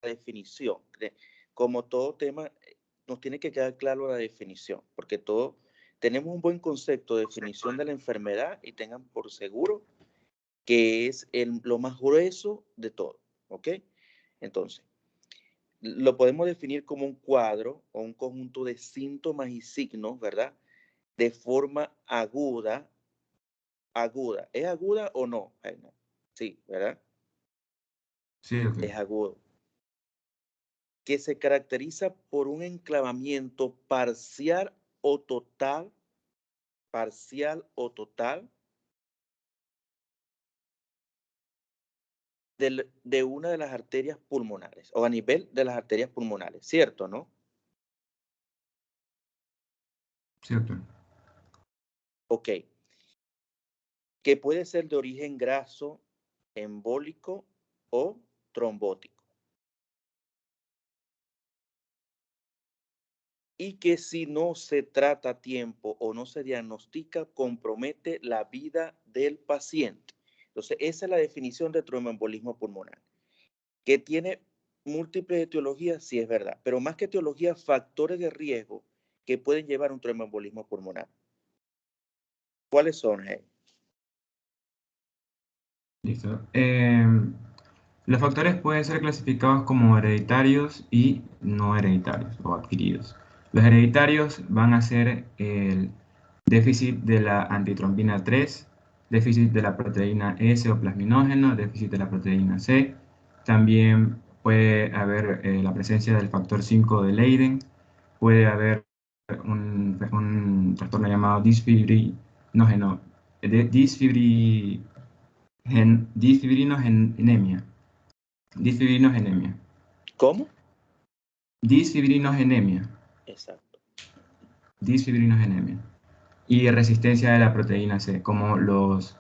definición. Como todo tema, nos tiene que quedar claro la definición, porque tenemos un buen concepto de definición de la enfermedad y tengan por seguro que es lo más grueso de todo, ¿ok? Entonces, lo podemos definir como un cuadro o un conjunto de síntomas y signos, ¿verdad? De forma aguda. Aguda. ¿Es aguda o no? No. Sí, ¿verdad? Sí, doctor. Es agudo. Que se caracteriza por un enclavamiento parcial o total de una de las arterias pulmonares o a nivel de las arterias pulmonares, ¿cierto, no? Sí, doctor. Ok. Que puede ser de origen graso, embólico o trombótico. Y que si no se trata a tiempo o no se diagnostica, compromete la vida del paciente. Entonces, esa es la definición de tromboembolismo pulmonar. Que tiene múltiples etiologías, sí es verdad, pero más que etiologías, factores de riesgo que pueden llevar a un tromboembolismo pulmonar. ¿Cuáles son, Hey? Listo. Los factores pueden ser clasificados como hereditarios y no hereditarios o adquiridos. Los hereditarios van a ser el déficit de la antitrombina 3, déficit de la proteína S o plasminógeno, déficit de la proteína C. También puede haber la presencia del factor 5 de Leiden, puede haber un trastorno llamado disfibrinógeno, disfibrinogenemia. Disfibrinogenemia. ¿Cómo? Disfibrinogenemia. Exacto. Disfibrinogenemia. Y resistencia de la proteína C, como los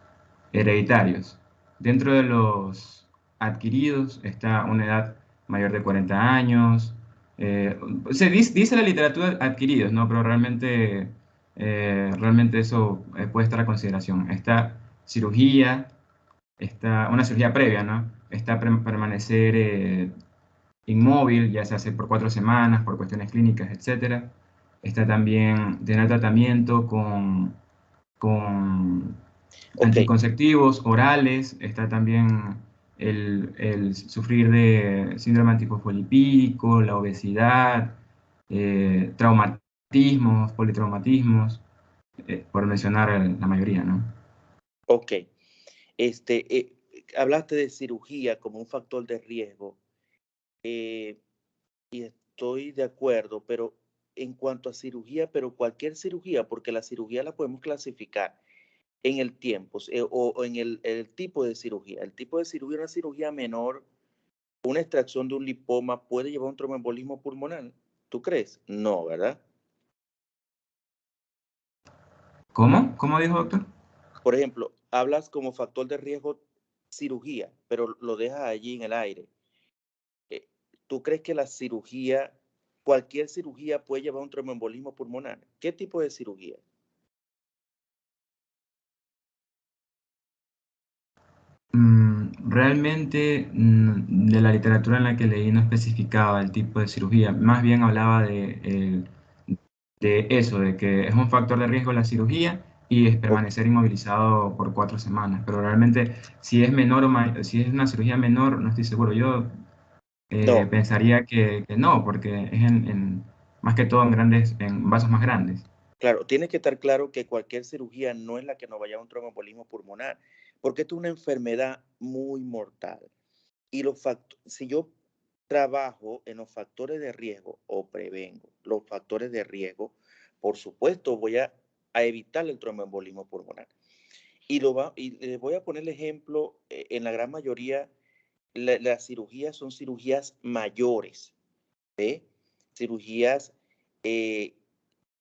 hereditarios. Dentro de los adquiridos está una edad mayor de 40 años. Dice la literatura adquiridos, ¿no? Pero realmente eso puede estar a consideración. Está cirugía, está una cirugía previa, ¿no? Está permanecer inmóvil, ya se hace por 4 semanas, por cuestiones clínicas, etcétera. Está también tener tratamiento con Ok, anticonceptivos orales, está también el sufrir de síndrome antifosfolipídico, la obesidad, traumatismos, politraumatismos, por mencionar la mayoría, ¿no? ok. Hablaste de cirugía como un factor de riesgo y estoy de acuerdo, pero en cuanto a cirugía, pero cualquier cirugía, porque la cirugía la podemos clasificar en el tiempo o en el tipo de cirugía. El tipo de cirugía, una cirugía menor, una extracción de un lipoma puede llevar a un tromboembolismo pulmonar. ¿Tú crees? No, ¿verdad? ¿Cómo? ¿Cómo dijo, doctor? Por ejemplo, hablas como factor de riesgo cirugía, pero lo dejas allí en el aire. Eh, ¿Tú crees que cualquier cirugía puede llevar a un tromboembolismo pulmonar? ¿Qué tipo de cirugía? Realmente de la literatura en la que leí no especificaba el tipo de cirugía, más bien hablaba de eso, de que es un factor de riesgo la cirugía y es Ok. permanecer inmovilizado por 4 semanas, pero realmente si es menor si es una cirugía menor, no estoy seguro. Yo No, pensaría que no, porque es más que todo en vasos más grandes. claro, tiene que estar claro que cualquier cirugía no es la que nos vaya a un tromboembolismo pulmonar, porque esto es una enfermedad muy mortal. Y si yo trabajo en los factores de riesgo o prevengo los factores de riesgo, por supuesto voy a evitar el tromboembolismo pulmonar. Y les voy a poner el ejemplo, en la gran mayoría, las cirugías son cirugías mayores, ¿ve? Cirugías eh,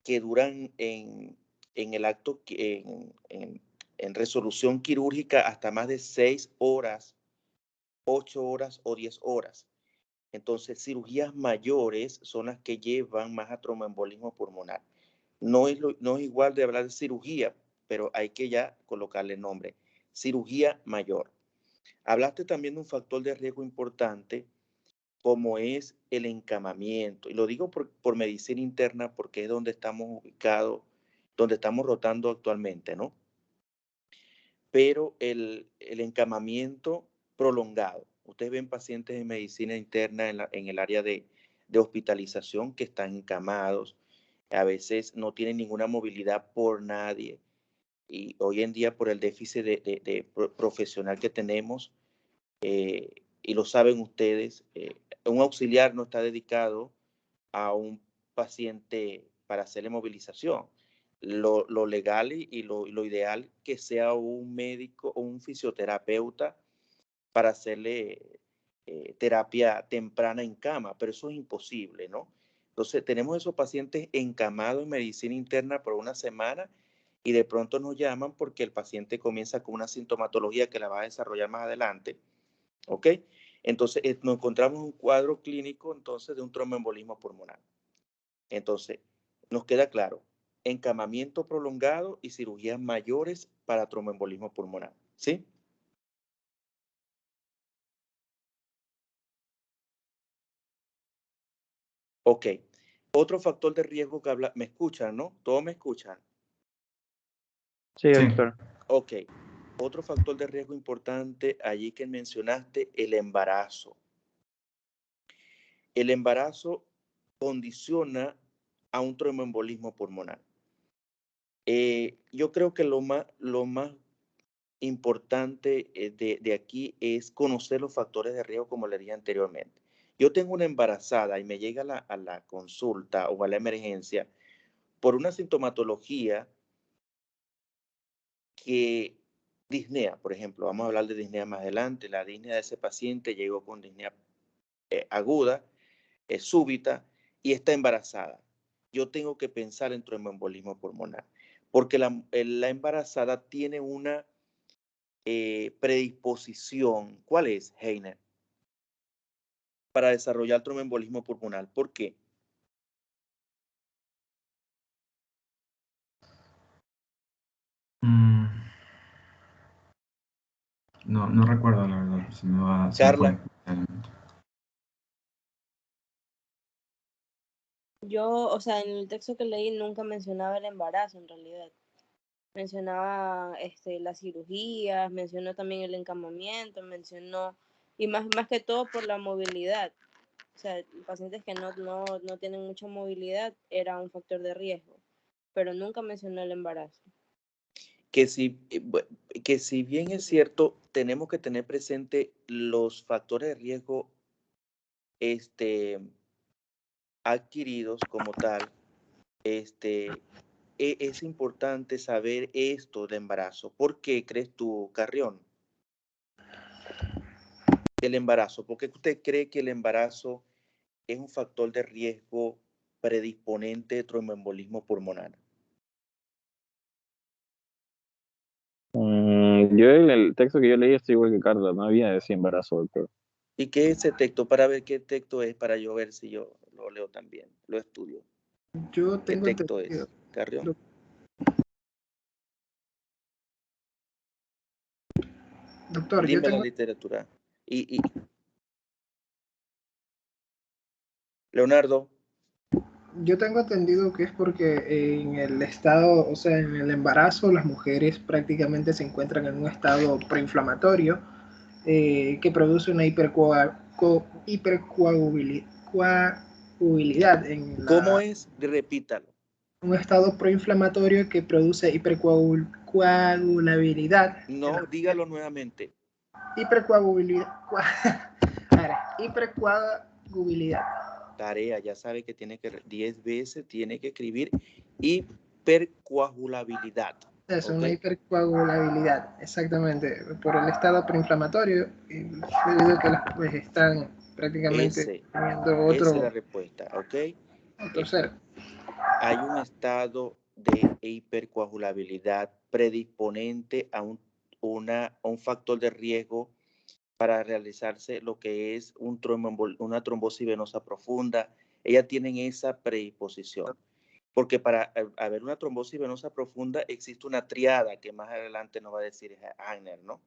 que duran en el acto, en resolución quirúrgica hasta más de 6 horas, 8 horas o 10 horas. Entonces, cirugías mayores son las que llevan más a tromboembolismo pulmonar. No es igual de hablar de cirugía, pero hay que ya colocarle nombre. Cirugía mayor. Hablaste también de un factor de riesgo importante como es el encamamiento. Y lo digo por medicina interna porque es donde estamos ubicados, donde estamos rotando actualmente, ¿no? Pero el encamamiento prolongado. Ustedes ven pacientes de medicina interna en el área de hospitalización que están encamados, a veces no tienen ninguna movilidad por nadie. Y hoy en día por el déficit profesional que tenemos, y lo saben ustedes, un auxiliar no está dedicado a un paciente para hacerle movilización. Lo legal y lo ideal que sea un médico o un fisioterapeuta para hacerle terapia temprana en cama, pero eso es imposible, ¿no? Entonces, tenemos esos pacientes encamados en medicina interna por una semana y de pronto nos llaman porque el paciente comienza con una sintomatología que la va a desarrollar más adelante, ¿ok? Entonces, nos encontramos un cuadro clínico entonces de un tromboembolismo pulmonar. Entonces, nos queda claro, encamamiento prolongado y cirugías mayores para tromboembolismo pulmonar, ¿sí? Ok. Otro factor de riesgo que habla, ¿me escuchan, no? ¿Todos me escuchan? Sí, Sí. doctor. Ok. Otro factor de riesgo importante allí que mencionaste, el embarazo. El embarazo condiciona a un tromboembolismo pulmonar. Yo creo que lo más importante de aquí es conocer los factores de riesgo, como le dije anteriormente. Yo tengo una embarazada y me llega a la consulta o a la emergencia por una sintomatología que disnea, por ejemplo, vamos a hablar de disnea más adelante, la disnea de ese paciente llegó con disnea aguda, súbita y está embarazada. Yo tengo que pensar en tromboembolismo pulmonar, porque la embarazada tiene una predisposición. ¿Cuál es, Heiner? Para desarrollar tromboembolismo pulmonar. ¿Por qué? No recuerdo, la verdad. Se me Carla. fue. Yo, o sea, en el texto que leí nunca mencionaba el embarazo en realidad. Mencionaba las cirugías, mencionó también el encamamiento, mencionó, y más que todo por la movilidad. O sea, pacientes que no tienen mucha movilidad era un factor de riesgo, pero nunca mencionó el embarazo. Que si bien es cierto, tenemos que tener presente los factores de riesgo adquiridos como tal, es importante saber esto de embarazo. ¿Por qué crees tú, Carrión? El embarazo. ¿Por qué usted cree que el embarazo es un factor de riesgo predisponente de tromboembolismo pulmonar? Yo en el texto que yo leí estoy igual que Carla, no había ese embarazo, doctor. ¿Y qué es ese texto? Para ver qué texto es, para yo ver si yo lo leo también, lo estudio. Yo ¿Qué tengo texto entendido. es, Carrión? Doctor, Dime la literatura. Y Leonardo. yo tengo entendido que es porque en el estado, o sea, en el embarazo, las mujeres prácticamente se encuentran en un estado preinflamatorio que produce una hipercoagulabilidad ¿Cómo es? Repítalo. un estado proinflamatorio que produce hipercoagulabilidad. No, dígalo nuevamente. Hipercoagulabilidad. Tarea, ya sabe que tiene que 10 veces tiene que escribir hipercoagulabilidad. Es ¿Ok? una hipercoagulabilidad, exactamente, por el estado preinflamatorio, debido a que las pues, están prácticamente teniendo Esa es la otro respuesta, ¿ok? ser. Hay un estado de hipercoagulabilidad predisponente a un factor de riesgo para realizarse lo que es una trombosis venosa profunda. Ellas tienen esa predisposición. Porque para haber una trombosis venosa profunda existe una triada que más adelante nos va a decir Heiner, ¿no?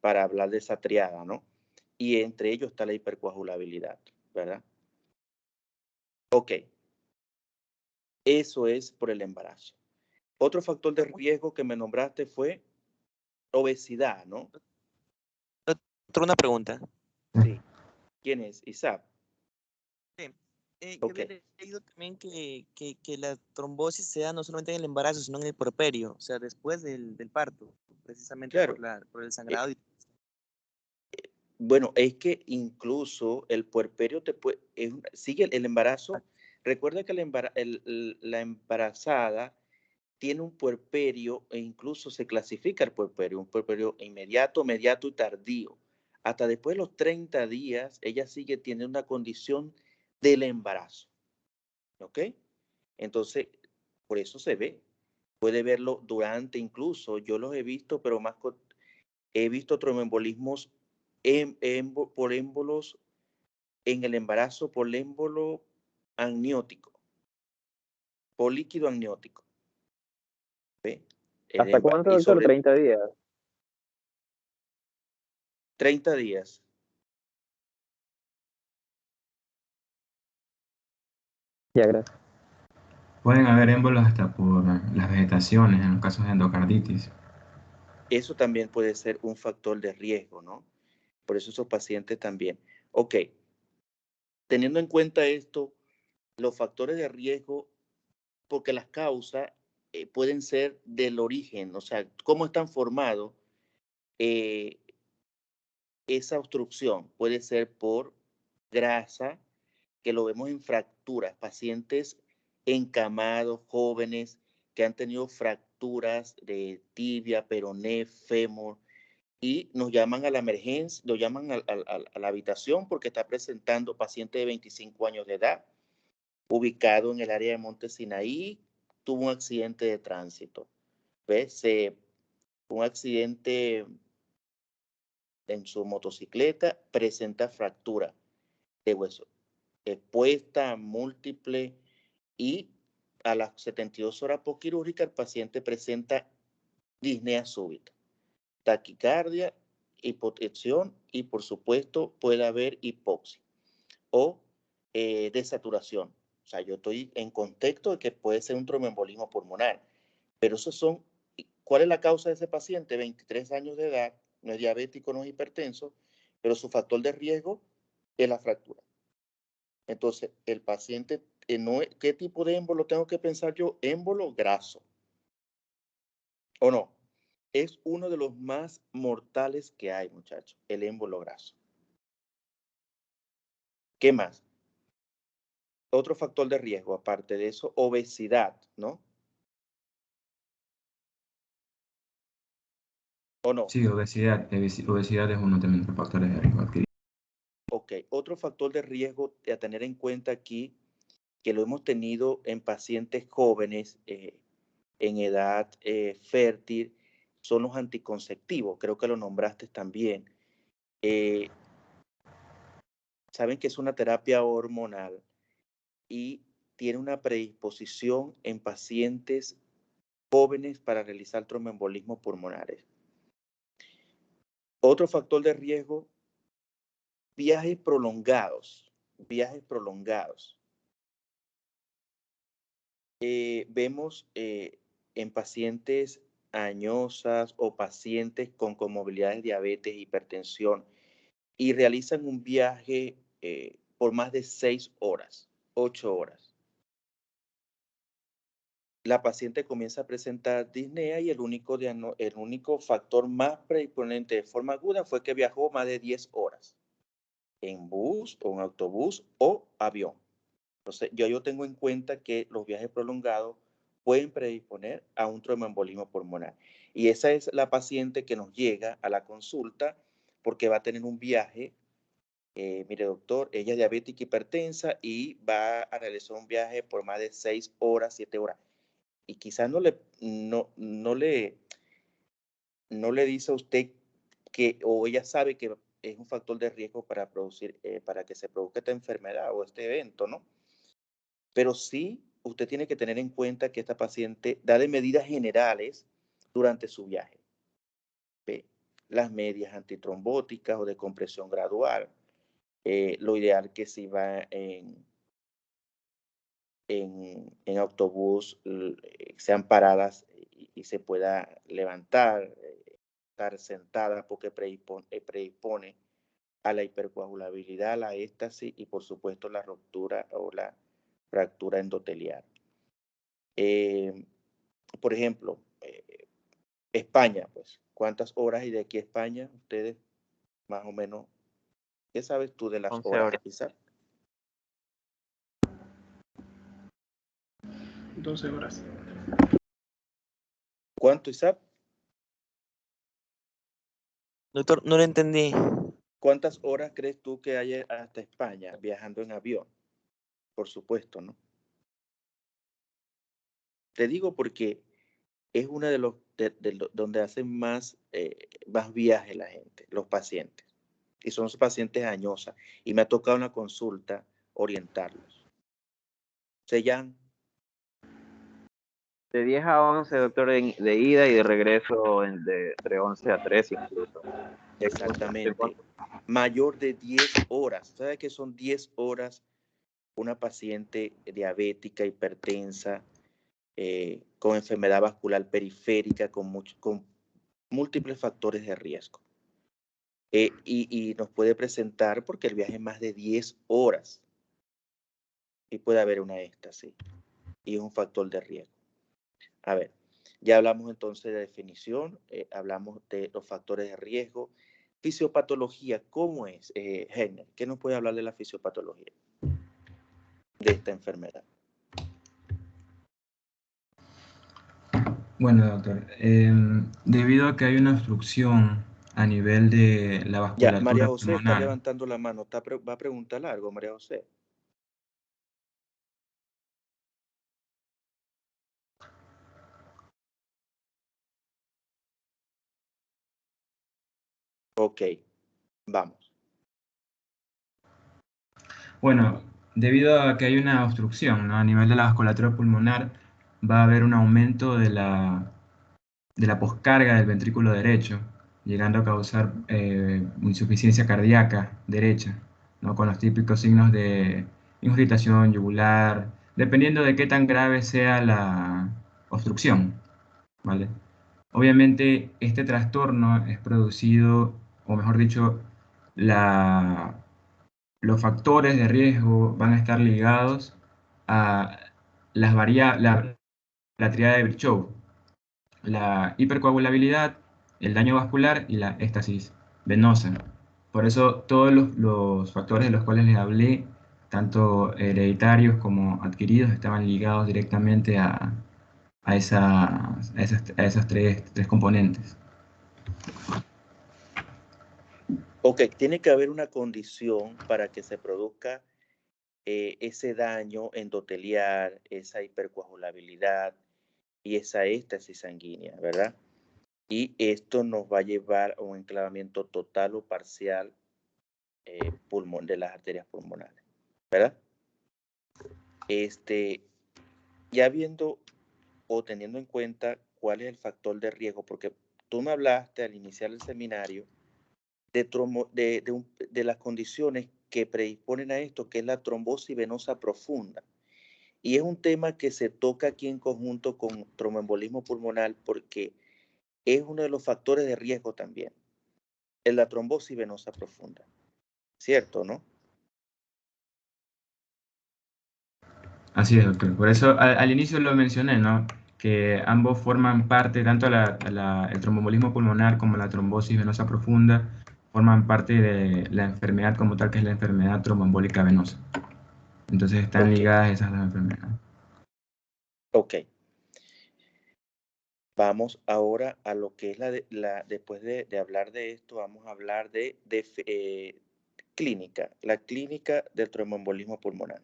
Para hablar de esa triada, ¿no? y entre ellos está la hipercoagulabilidad, ¿verdad? Ok, eso es por el embarazo. Otro factor de riesgo que me nombraste fue obesidad, ¿no? Doctor, una pregunta. Sí. ¿Quién es? Isaac. Yo Ok. había leído también que la trombosis se da no solamente en el embarazo, sino en el puerperio, o sea, después del parto, precisamente Claro. por el sangrado. Bueno, es que incluso el puerperio sigue el embarazo. Recuerda que la embarazada tiene un puerperio e incluso se clasifica el puerperio, un puerperio inmediato, mediato y tardío. Hasta después de los 30 días, ella sigue teniendo una condición del embarazo. ¿Ok? Entonces, por eso se ve. Puede verlo durante incluso, yo los he visto, pero he visto tromboembolismos por émbolos en el embarazo, por émbolo amniótico, por líquido amniótico. ¿Ve? ¿Hasta cuánto, Y doctor? 30 días. 30 días. Ya, gracias. Pueden haber émbolos hasta por las vegetaciones en los casos de endocarditis. Eso también puede ser un factor de riesgo, ¿no? Por eso esos pacientes también. Ok, teniendo en cuenta esto, los factores de riesgo, porque las causas pueden ser del origen, o sea, cómo están formados. Esa obstrucción puede ser por grasa, que lo vemos en fracturas, pacientes encamados, jóvenes, que han tenido fracturas de tibia, peroné, fémur, y nos llaman a la emergencia, lo llaman a la habitación porque está presentando paciente de 25 años de edad, ubicado en el área de Monte Sinaí, tuvo un accidente de tránsito. ¿Ves? Un accidente en su motocicleta, presenta fractura de hueso expuesta, múltiple, y a las 72 horas postquirúrgica el paciente presenta disnea súbita, taquicardia, hipotensión y por supuesto puede haber hipoxia o desaturación. O sea, yo estoy en contexto de que puede ser un tromboembolismo pulmonar, pero esos son, ¿cuál es la causa de ese paciente? 23 años de edad, no es diabético, no es hipertenso, pero su factor de riesgo es la fractura. Entonces, el paciente, ¿qué tipo de émbolo tengo que pensar yo? Émbolo graso. ¿O no? Es uno de los más mortales que hay, muchachos, el émbolo graso. ¿Qué más? Otro factor de riesgo, aparte de eso, obesidad, ¿no? ¿O no? Sí, obesidad. Obesidad es uno también de los factores de riesgo adquirido. Ok, otro factor de riesgo a tener en cuenta aquí, que lo hemos tenido en pacientes jóvenes en edad fértil, son los anticonceptivos. Creo que lo nombraste también. Saben que es una terapia hormonal y tiene una predisposición en pacientes jóvenes para realizar tromboembolismos pulmonares. Otro factor de riesgo, viajes prolongados. Viajes prolongados. Vemos en pacientes añosas o pacientes con comorbilidades, diabetes, hipertensión, y realizan un viaje por más de 6 horas, 8 horas. La paciente comienza a presentar disnea y el único factor más predisponente de forma aguda fue que viajó más de 10 horas en bus o en autobús o avión. Entonces, yo tengo en cuenta que los viajes prolongados pueden predisponer a un tromboembolismo pulmonar. Y esa es la paciente que nos llega a la consulta porque va a tener un viaje. Mire, doctor, ella es diabética hipertensa y va a realizar un viaje por más de 6 horas, 7 horas. Y quizás no le dice a usted que, o ella sabe que es un factor de riesgo para que se produzca esta enfermedad o este evento, ¿no? Pero sí, usted tiene que tener en cuenta que esta paciente da de medidas generales durante su viaje. ¿Ve? las medias antitrombóticas o de compresión gradual. Lo ideal que si va en autobús sean paradas y se pueda levantar, estar sentada porque predispone a la hipercoagulabilidad, la éstasis y por supuesto la ruptura o la fractura endotelial. Por ejemplo, España, pues, ¿cuántas horas hay de aquí a España? Ustedes, más o menos, ¿qué sabes tú de las 11 horas, horas. Isaac? 12 horas. ¿Cuánto, Isaac? Doctor, no lo entendí. ¿Cuántas horas crees tú que hay hasta España viajando en avión? Por supuesto, ¿no? Te digo porque es uno de los donde hacen más viajes la gente, los pacientes. Y son pacientes añosas. Y me ha tocado en la consulta orientarlos. Sellán. De 10 a 11, doctor, de ida y de regreso de 11 a 3 incluso. Exactamente. Mayor de 10 horas. ¿Sabe qué son 10 horas? Una paciente diabética, hipertensa, con enfermedad vascular periférica, con múltiples factores de riesgo. Y nos puede presentar porque el viaje es más de 10 horas y puede haber una éxtasis y es un factor de riesgo. A ver, ya hablamos entonces de definición, hablamos de los factores de riesgo. Fisiopatología, ¿cómo es, Heiner? ¿Qué nos puede hablar de la fisiopatología de esta enfermedad? Bueno, doctor, debido a que hay una obstrucción a nivel de la Ya, vasculatura María José está pulmonar, levantando la mano. ¿Va a preguntar algo, María José? Ok, vamos. bueno, debido a que hay una obstrucción, ¿no? A nivel de la vasculatura pulmonar, va a haber un aumento de la poscarga del ventrículo derecho, llegando a causar insuficiencia cardíaca derecha, ¿no? Con los típicos signos de irritación yugular, dependiendo de qué tan grave sea la obstrucción, ¿vale? Obviamente, este trastorno es producido, o mejor dicho, los factores de riesgo van a estar ligados a la triada de Virchow, la hipercoagulabilidad, el daño vascular y la éstasis venosa. Por eso todos los factores de los cuales les hablé, tanto hereditarios como adquiridos, estaban ligados directamente a esas tres componentes. Ok, tiene que haber una condición para que se produzca ese daño endotelial, esa hipercoagulabilidad y esa éstasis sanguínea, ¿verdad? Y esto nos va a llevar a un enclavamiento total o parcial de las arterias pulmonares, ¿verdad? Ya viendo o teniendo en cuenta cuál es el factor de riesgo, porque tú me hablaste al iniciar el seminario de las condiciones que predisponen a esto, que es la trombosis venosa profunda. Y es un tema que se toca aquí en conjunto con tromboembolismo pulmonar porque es uno de los factores de riesgo también, es la trombosis venosa profunda. ¿Cierto, no? Así es, doctor. Por eso al inicio lo mencioné, ¿no? Que ambos forman parte, tanto el tromboembolismo pulmonar como la trombosis venosa profunda, forman parte de la enfermedad como tal, que es la enfermedad tromboembólica venosa. Entonces están ligadas esas dos enfermedades. Ok. Vamos ahora a lo que es después de hablar de esto, vamos a hablar de clínica, la clínica del tromboembolismo pulmonar.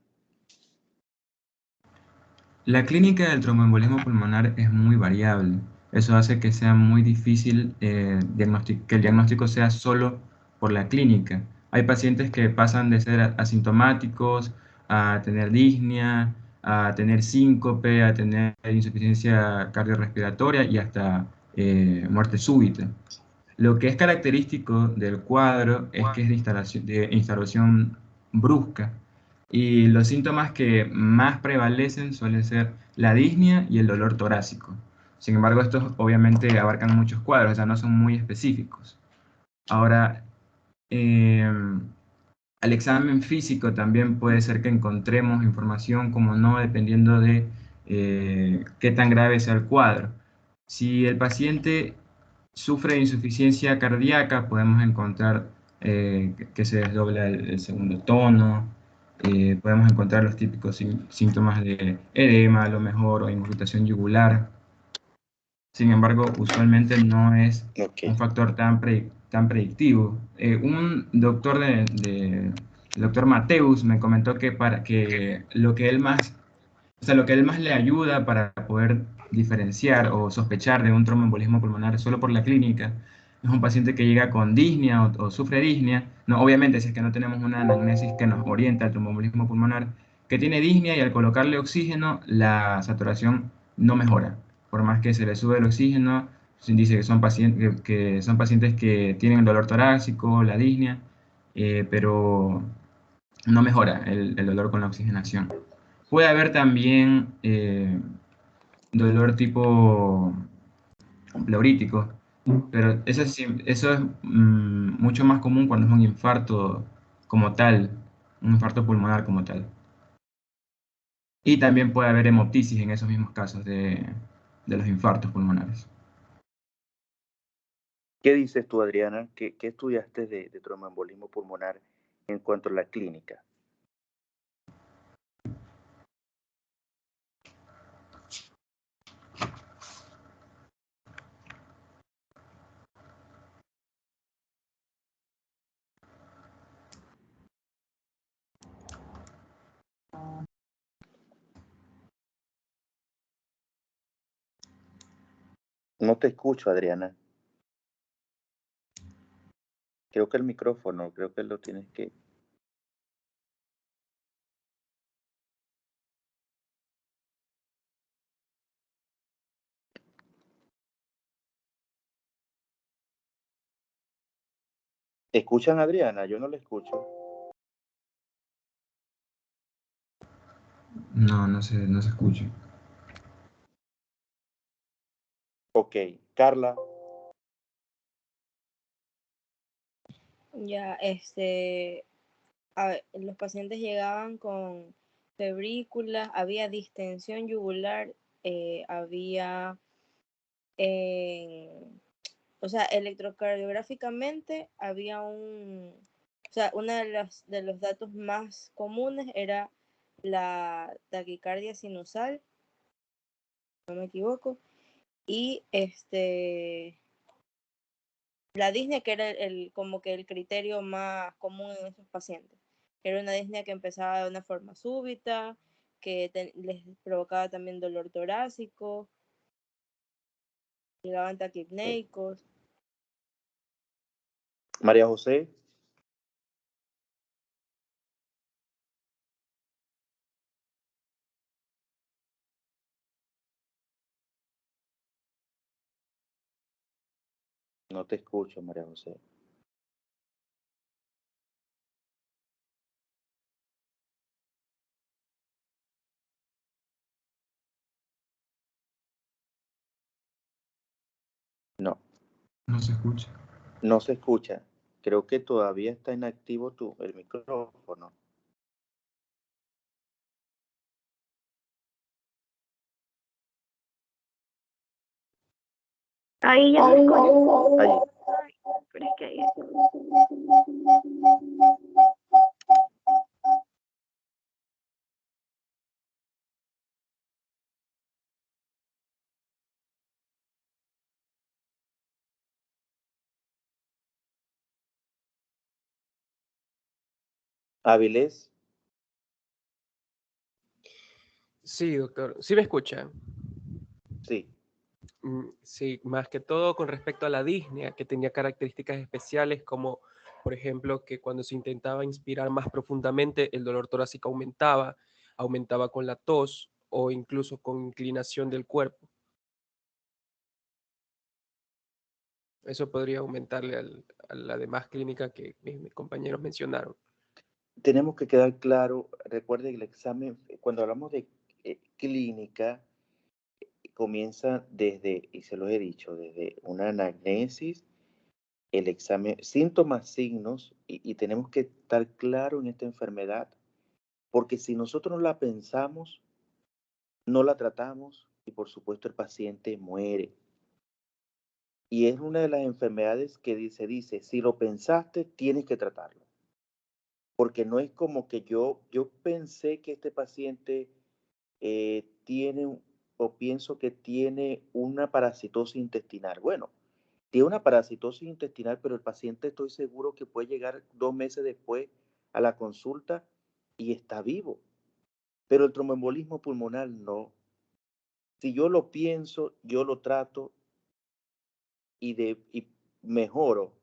La clínica del tromboembolismo pulmonar es muy variable. Eso hace que sea muy difícil que el diagnóstico sea solo por la clínica. Hay pacientes que pasan de ser asintomáticos a tener disnea, a tener síncope, a tener insuficiencia cardiorrespiratoria y hasta muerte súbita. Lo que es característico del cuadro es que es de instalación brusca, y los síntomas que más prevalecen suelen ser la disnea y el dolor torácico. Sin embargo, estos obviamente abarcan muchos cuadros, o sea, no son muy específicos. Ahora, al examen físico también puede ser que encontremos información como no, dependiendo de qué tan grave sea el cuadro. Si el paciente sufre de insuficiencia cardíaca, podemos encontrar que se desdobla el segundo tono, podemos encontrar los típicos síntomas de edema, a lo mejor, o incrustación yugular. Sin embargo, usualmente no es Ok. un factor tan predictivo. Un doctor el doctor Mateus me comentó que lo que él más, o sea, lo que él más le ayuda para poder diferenciar o sospechar de un tromboembolismo pulmonar solo por la clínica es un paciente que llega con disnea o sufre disnea. No, obviamente, si es que no tenemos una anamnesis que nos orienta al tromboembolismo pulmonar, que tiene disnea y al colocarle oxígeno, la saturación no mejora. Por más que se le sube el oxígeno, se dice que son pacientes que tienen dolor torácico, la disnea, pero no mejora el dolor con la oxigenación. Puede haber también dolor tipo pleurítico, pero eso es mucho más común cuando es un infarto como tal, un infarto pulmonar como tal. Y también puede haber hemoptisis en esos mismos casos de los infartos pulmonares. ¿Qué dices tú, Adriana? ¿Qué estudiaste de tromboembolismo pulmonar en cuanto a la clínica? No te escucho, Adriana. Creo que el micrófono, creo que lo tienes que... ¿Escuchan a Adriana? Yo no la escucho. No, no se escucha. Ok, Carla. Ya, a ver, los pacientes llegaban con febrícula, había distensión yugular, había, o sea, electrocardiográficamente había o sea, uno de los datos más comunes era la taquicardia sinusal, no me equivoco, y la disnea, que era como que el criterio más común en esos pacientes. Era una disnea que empezaba de una forma súbita, que les provocaba también dolor torácico, llegaban taquipneicos. María José. No te escucho, María José. No, No se escucha. no se escucha. Creo que todavía está inactivo el micrófono. Ahí ya me escucho. Allí. Pero es que ahí Avilés. Sí, doctor. ¿Sí me escucha? Sí. Sí, más que todo con respecto a la disnea, que tenía características especiales como, por ejemplo, que cuando se intentaba inspirar más profundamente, el dolor torácico aumentaba con la tos o incluso con inclinación del cuerpo. Eso podría aumentarle a la demás clínica que mis compañeros mencionaron. Tenemos que quedar claro, recuerden el examen, cuando hablamos de clínica, comienza desde, y se lo he dicho, desde una anamnesis, el examen, síntomas, signos, y tenemos que estar claro en esta enfermedad, porque si nosotros no la pensamos, no la tratamos y por supuesto el paciente muere. Y es una de las enfermedades que dice, si lo pensaste, tienes que tratarlo. Porque no es como que yo pensé que este paciente tiene o pienso que tiene una parasitosis intestinal. Bueno, tiene una parasitosis intestinal, pero el paciente estoy seguro que puede llegar 2 meses después a la consulta y está vivo. Pero el tromboembolismo pulmonar no. Si yo lo pienso, yo lo trato y mejoro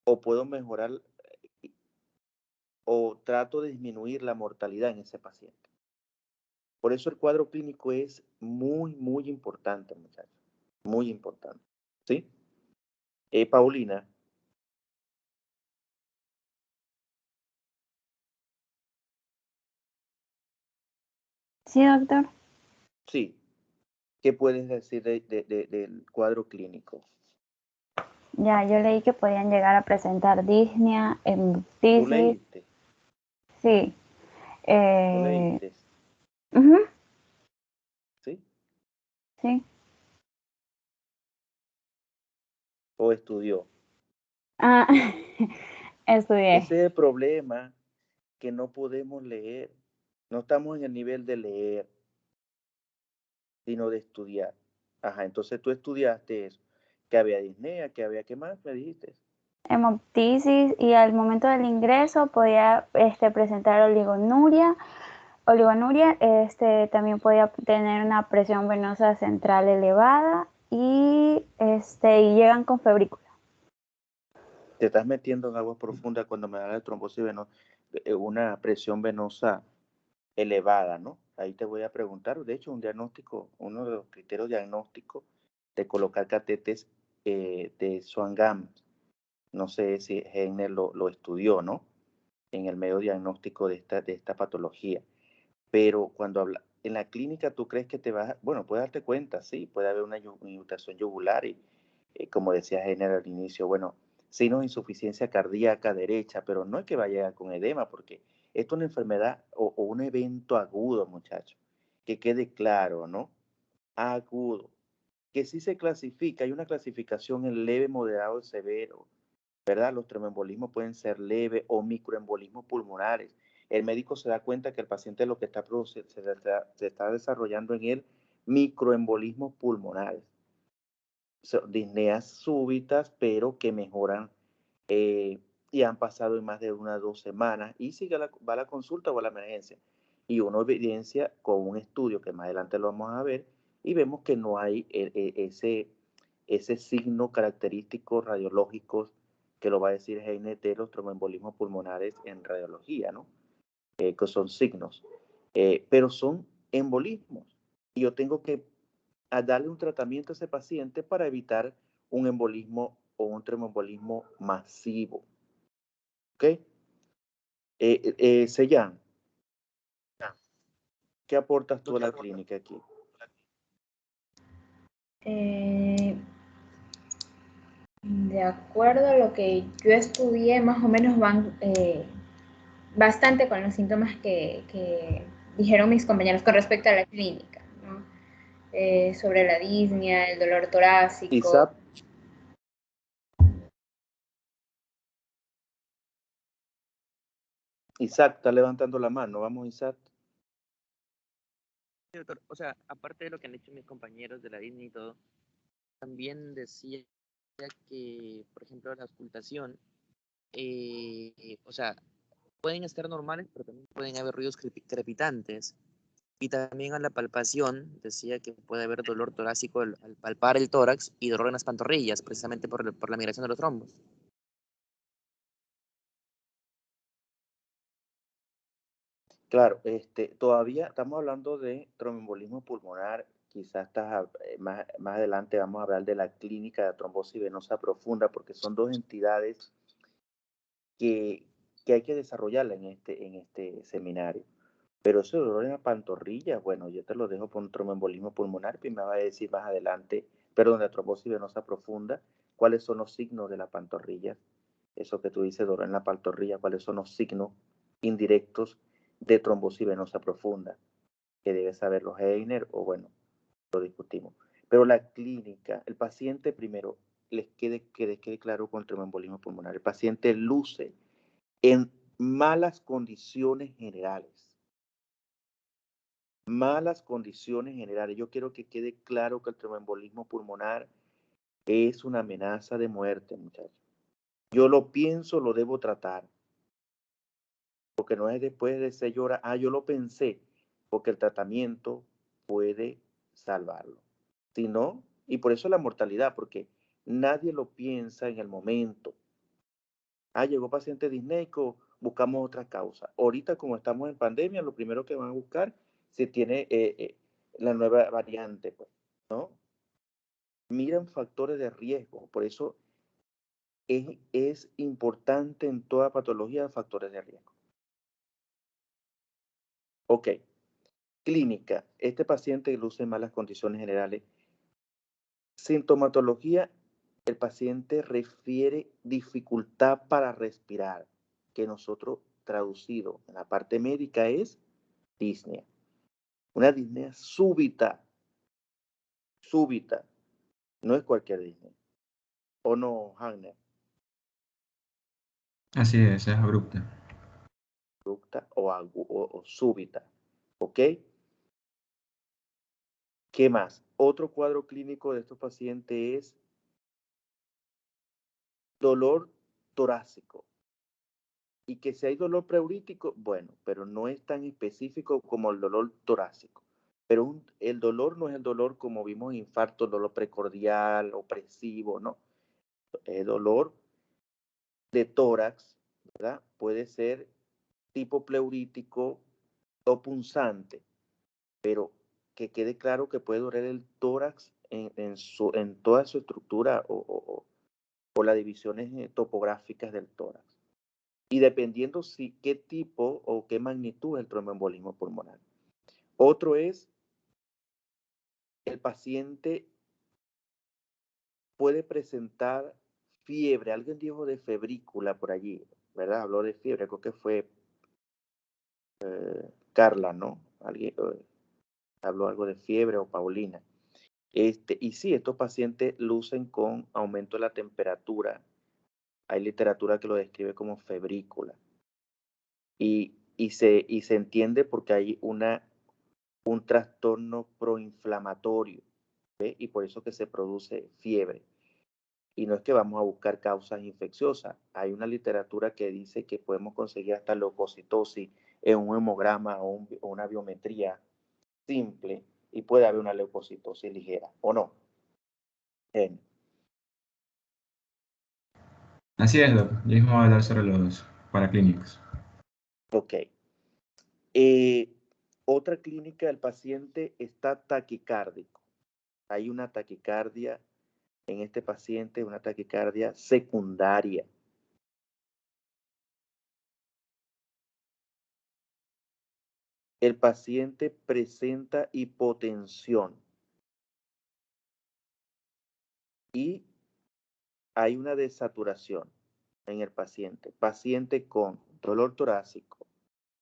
o puedo mejorar o trato de disminuir la mortalidad en ese paciente. Por eso el cuadro clínico es muy, muy importante, muchachos. Muy importante. ¿Sí? Paulina, Sí, doctor. sí. ¿Qué puedes decir del cuadro clínico? Ya, yo leí que podían llegar a presentar disnea, ¿Tú hemoptisis. leíste? Sí. ¿Tú leíste? Ujú, ¿Sí? sí. ¿O estudió? Ah, estudié. Ese es el problema, que no podemos leer. No estamos en el nivel de leer, sino de estudiar. Ajá, entonces tú estudiaste eso. Que había disnea, que había, ¿qué más me dijiste? Hemoptisis y al momento del ingreso podía presentar oligonuria. También podía tener una presión venosa central elevada y llegan con febrícula. Te estás metiendo en agua profunda cuando me da la trombosis venosa, una presión venosa elevada, ¿no? Ahí te voy a preguntar, de hecho, un diagnóstico, uno de los criterios diagnósticos de colocar catéteres de Swan-Ganz. No sé si Heiner lo estudió, ¿no? En el medio diagnóstico de esta patología. Pero cuando habla, en la clínica tú crees que te vas, bueno, puedes darte cuenta, sí, puede haber una irritación yugular y, como decía Heiner al inicio, bueno, signos de insuficiencia cardíaca derecha, pero no es que vaya con edema, porque esto es una enfermedad o un evento agudo, muchachos, que quede claro, ¿no? Agudo, que sí se clasifica, hay una clasificación en leve, moderado y severo, ¿verdad? Los tromboembolismos pueden ser leves o microembolismos pulmonares. El médico se da cuenta que el paciente lo que está produciendo, se está desarrollando en él microembolismos pulmonares. Son disneas súbitas, pero que mejoran y han pasado en más de 1 o 2 semanas y sigue va a la consulta o a la emergencia. Y uno evidencia con un estudio que más adelante lo vamos a ver y vemos que no hay ese signo característico radiológico que lo va a decir Heine de los tromboembolismos pulmonares en radiología, ¿no? Que son signos, pero son embolismos. Y yo tengo que darle un tratamiento a ese paciente para evitar un embolismo o un tromboembolismo masivo. ¿Ok? Sellán, ¿qué aportas tú a la clínica aquí? De acuerdo a lo que yo estudié, más o menos van bastante con los síntomas que dijeron mis compañeros con respecto a la clínica, ¿no? Sobre la disnea, el dolor torácico. Isaac está levantando la mano. Vamos, Isaac. Sí, doctor. O sea, aparte de lo que han dicho mis compañeros de la disnea y todo, también decía que, por ejemplo, la auscultación, o sea, pueden estar normales, pero también pueden haber ruidos crepitantes. Y también a la palpación decía que puede haber dolor torácico al palpar el tórax y dolor en las pantorrillas, precisamente por la migración de los trombos. Claro, todavía estamos hablando de tromboembolismo pulmonar quizás más adelante vamos a hablar de la clínica de trombosis venosa profunda, porque son dos entidades que hay que desarrollarla en este seminario. Pero ese dolor en la pantorrilla, bueno, yo te lo dejo por un tromboembolismo pulmonar, y me va a decir más adelante, perdón, de trombosis venosa profunda, cuáles son los signos de la pantorrilla. Eso que tú dices, dolor en la pantorrilla, cuáles son los signos indirectos de trombosis venosa profunda, que debe saber los Heiner, o bueno, lo discutimos. Pero la clínica, el paciente primero, les quede claro con el tromboembolismo pulmonar, el paciente luce en malas condiciones generales. Malas condiciones generales. Yo quiero que quede claro que el tromboembolismo pulmonar es una amenaza de muerte, muchachos. Yo lo pienso, lo debo tratar. Porque no es después de 6 horas, yo lo pensé, porque el tratamiento puede salvarlo. Si no, y por eso la mortalidad, porque nadie lo piensa en el momento. Llegó paciente disneico, buscamos otra causa. Ahorita, como estamos en pandemia, lo primero que van a buscar si tiene la nueva variante, pues, ¿no? Miran factores de riesgo, por eso es importante en toda patología factores de riesgo. Ok, clínica. Este paciente luce en malas condiciones generales. Sintomatología, el paciente refiere dificultad para respirar, que nosotros traducido en la parte médica es disnea. Una disnea súbita, no es cualquier disnea. ¿O no, Hagner? Así es abrupta. Abrupta o súbita, ¿ok? ¿Qué más? Otro cuadro clínico de estos pacientes es dolor torácico. Y que si hay dolor pleurítico, bueno, pero no es tan específico como el dolor torácico. Pero el dolor no es el dolor como vimos en infarto, dolor precordial, opresivo, no. El dolor de tórax, ¿verdad? Puede ser tipo pleurítico o punzante, pero que quede claro que puede doler el tórax en toda su estructura o las divisiones topográficas del tórax. Y dependiendo qué tipo o qué magnitud es el tromboembolismo pulmonar. Otro es el paciente puede presentar fiebre. Alguien dijo de febrícula por allí, ¿verdad? Habló de fiebre, creo que fue Carla, ¿no? Alguien habló algo de fiebre o Paulina. Y sí, estos pacientes lucen con aumento de la temperatura. Hay literatura que lo describe como febrícula. Y se entiende porque hay un trastorno proinflamatorio, ¿ve? Y por eso que se produce fiebre. Y no es que vamos a buscar causas infecciosas. Hay una literatura que dice que podemos conseguir hasta leucocitosis en un hemograma o una biometría simple y puede haber una leucocitosis ligera, ¿o no? Así es, Doc. Ya mismo voy a hablar sobre los paraclínicos. Ok. Otra clínica, el paciente está taquicárdico. Hay una taquicardia en este paciente, una taquicardia secundaria. El paciente presenta hipotensión y hay una desaturación en el paciente. Paciente con dolor torácico,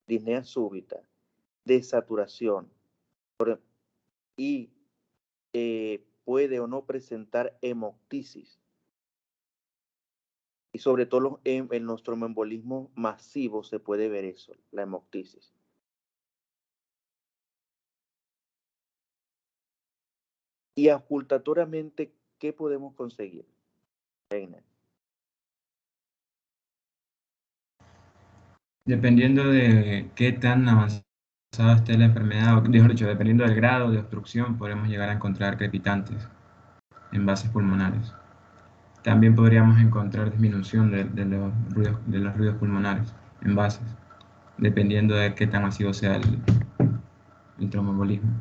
disnea súbita, desaturación y puede o no presentar hemoptisis. Y sobre todo en los tromboembolismos masivos se puede ver eso, la hemoptisis. Y ocultatoriamente, ¿qué podemos conseguir? Dependiendo de qué tan avanzada esté la enfermedad, o mejor dicho, dependiendo del grado de obstrucción, podremos llegar a encontrar crepitantes en vasos pulmonares. También podríamos encontrar disminución de los ruidos pulmonares en vasos, dependiendo de qué tan masivo sea el tromboembolismo.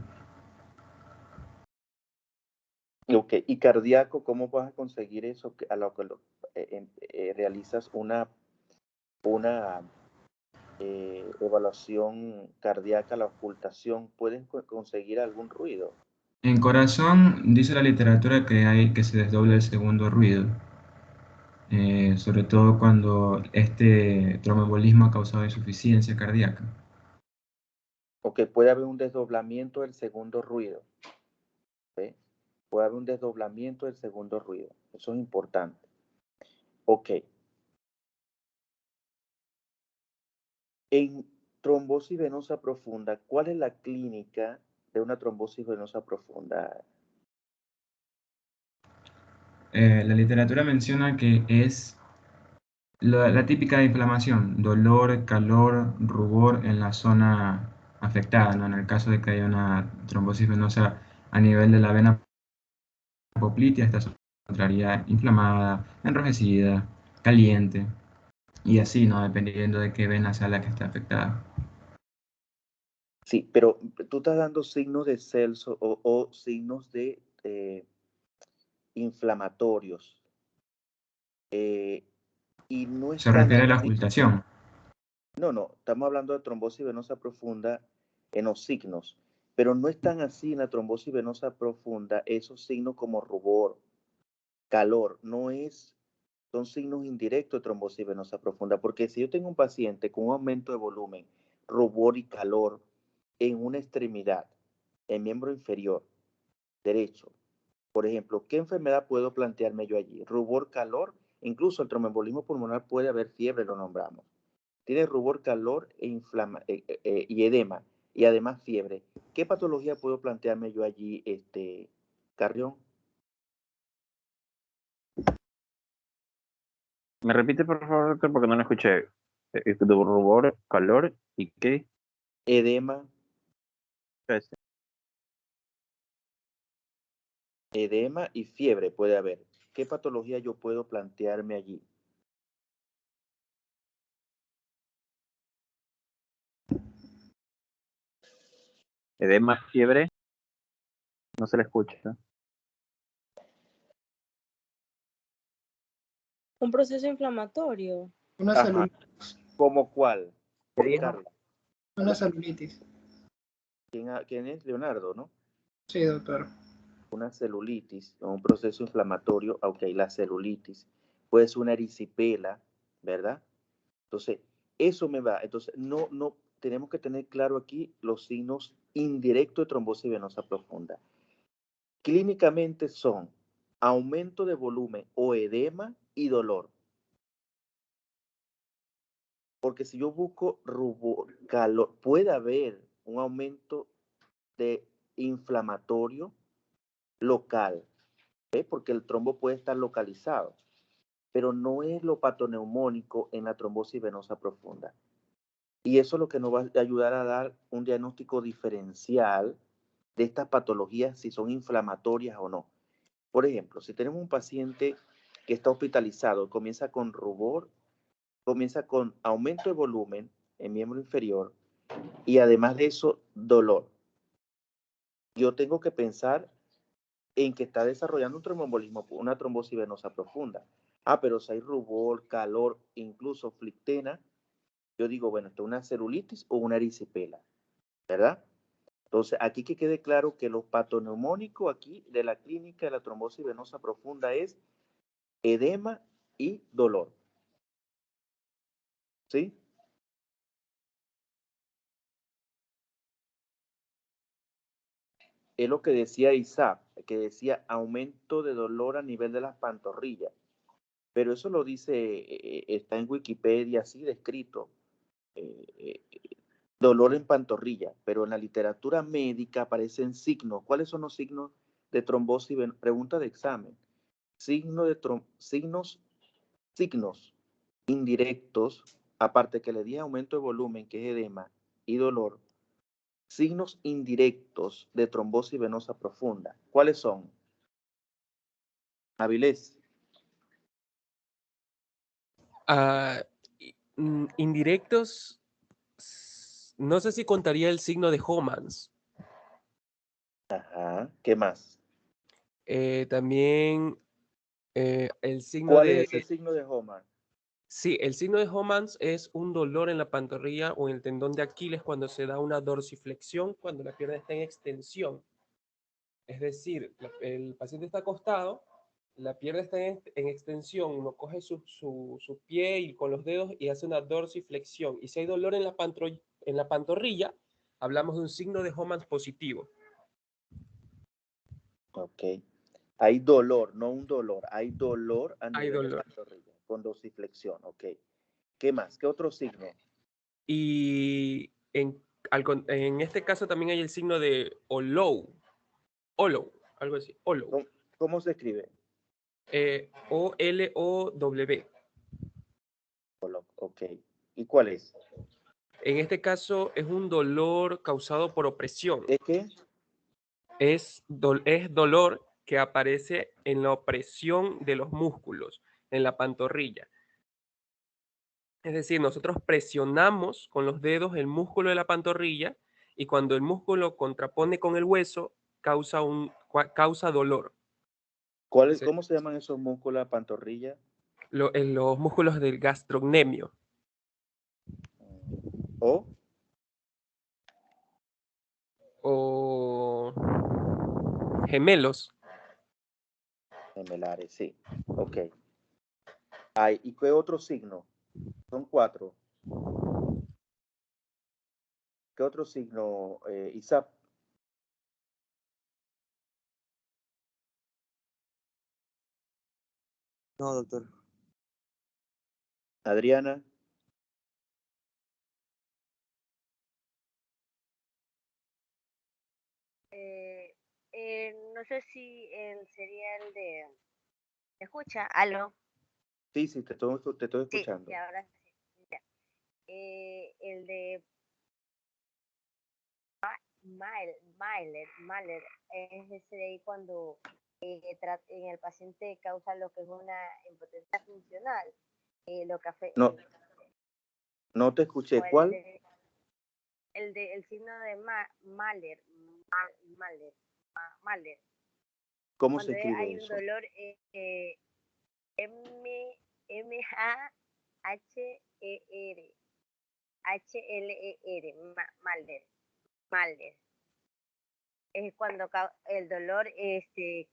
Ok, y cardíaco, ¿cómo vas a conseguir eso a lo que realizas una evaluación cardíaca, la ocultación? ¿Pueden conseguir algún ruido? En corazón dice la literatura que hay que se desdoble el segundo ruido, sobre todo cuando este tromboembolismo ha causado insuficiencia cardíaca. Ok, puede haber un desdoblamiento del segundo ruido. ¿Sí? Puede haber un desdoblamiento del segundo ruido. Eso es importante. Ok. En trombosis venosa profunda, ¿cuál es la clínica de una trombosis venosa profunda? La literatura menciona que es la típica inflamación, dolor, calor, rubor en la zona afectada, ¿no? En el caso de que haya una trombosis venosa a nivel de la vena poplitea, esta se encontraría inflamada, enrojecida, caliente, y así, ¿no? Dependiendo de qué vena sea la que esté afectada. Sí, pero tú estás dando signos de Celso o signos de inflamatorios. Y no Se están refiere a la así. ocultación. No, estamos hablando de trombosis venosa profunda en los signos, pero no están así en la trombosis venosa profunda esos signos como rubor, calor, son signos indirectos de trombosis venosa profunda, porque si yo tengo un paciente con un aumento de volumen, rubor y calor en una extremidad, en miembro inferior derecho, por ejemplo, ¿qué enfermedad puedo plantearme yo allí? Rubor, calor, incluso el tromboembolismo pulmonar puede haber fiebre, lo nombramos. Tiene rubor, calor y edema, y además fiebre. ¿Qué patología puedo plantearme yo allí, Carrión? ¿Me repite, por favor, doctor, porque no lo escuché? De rubor, calor y qué? Edema, Este, edema y fiebre puede haber. ¿Qué patología yo puedo plantearme allí? edema, fiebre, no se le escucha. Un proceso inflamatorio. Una Ajá. celulitis. ¿Cómo cuál? ¿Qué dijo? Carlos. Una celulitis. ¿Quién es? Leonardo, ¿no? Sí, doctor. Una celulitis o un proceso inflamatorio, ok, la celulitis. Puede ser una erisipela, ¿verdad? Entonces, eso me va. Entonces, no, tenemos que tener claro aquí los signos indirectos de trombosis venosa profunda. Clínicamente son aumento de volumen o edema y dolor. Porque si yo busco rubor, calor, puede haber un aumento de inflamatorio local, ¿ve? Porque el trombo puede estar localizado, pero no es lo patoneumónico en la trombosis venosa profunda. Y eso es lo que nos va a ayudar a dar un diagnóstico diferencial de estas patologías, si son inflamatorias o no. Por ejemplo, si tenemos un paciente que está hospitalizado, comienza con rubor, comienza con aumento de volumen en miembro inferior y además de eso, dolor. Yo tengo que pensar en que está desarrollando un tromboembolismo, una trombosis venosa profunda. Pero si hay rubor, calor, incluso flictena, yo digo, bueno, esto es una celulitis o una erisipela, ¿verdad? Entonces, aquí que quede claro que lo patoneumónico aquí de la clínica de la trombosis venosa profunda es edema y dolor. ¿Sí? Es lo que decía Isaac, que decía aumento de dolor a nivel de las pantorrillas. Pero eso lo dice, está en Wikipedia así descrito. Dolor en pantorrilla, pero en la literatura médica aparecen signos. ¿Cuáles son los signos de trombosis? Pregunta de examen. Signos indirectos, aparte que le di aumento de volumen, que es edema y dolor, signos indirectos de trombosis venosa profunda. ¿Cuáles son? Avilés. Indirectos, no sé si contaría el signo de Homans. Ajá. ¿Qué más? También el signo ¿Cuál de... es ese signo de Homan? Sí, el signo de Homans es un dolor en la pantorrilla o en el tendón de Aquiles cuando se da una dorsiflexión, cuando la pierna está en extensión. Es decir, el paciente está acostado, la pierna está en extensión, uno coge su pie y con los dedos y hace una dorsiflexión. Y si hay dolor en la pantorrilla, hablamos de un signo de Homans positivo. Ok. Hay dolor, no un dolor. Hay dolor a Hay nivel de dolor. pantorrilla, con dorsiflexión. Ok. ¿Qué más? ¿Qué otro signo? Y en este caso también hay el signo de Olow, algo así, Olow. ¿Cómo se escribe? O-L-O-W. Ok. ¿Y cuál es? En este caso es un dolor causado por opresión. ¿Es qué? Es dolor que aparece en la opresión de los músculos, en la pantorrilla. Es decir, nosotros presionamos con los dedos el músculo de la pantorrilla y cuando el músculo contrapone con el hueso, causa dolor. ¿Cómo se llaman esos músculos de la pantorrilla? Los músculos del gastrocnemio. ¿O? O gemelos. Gemelares, sí. Ok. ¿Y qué otro signo? Son 4. ¿Qué otro signo, Isaac? No, doctor. Adriana. No sé si sería el de... ¿Me escucha? ¿Aló? Sí, te estoy Sí, escuchando. y ahora sí. Ya. El de Mahler, es ese de ahí cuando en el paciente causa lo que es una impotencia funcional, lo que afecta. No te escuché. ¿Cuál? El signo de Mahler. ¿Cómo Cuando se escribe hay un eso? dolor, M-A-H-E-R. H-L-E-R, Mahler. Es cuando el dolor hace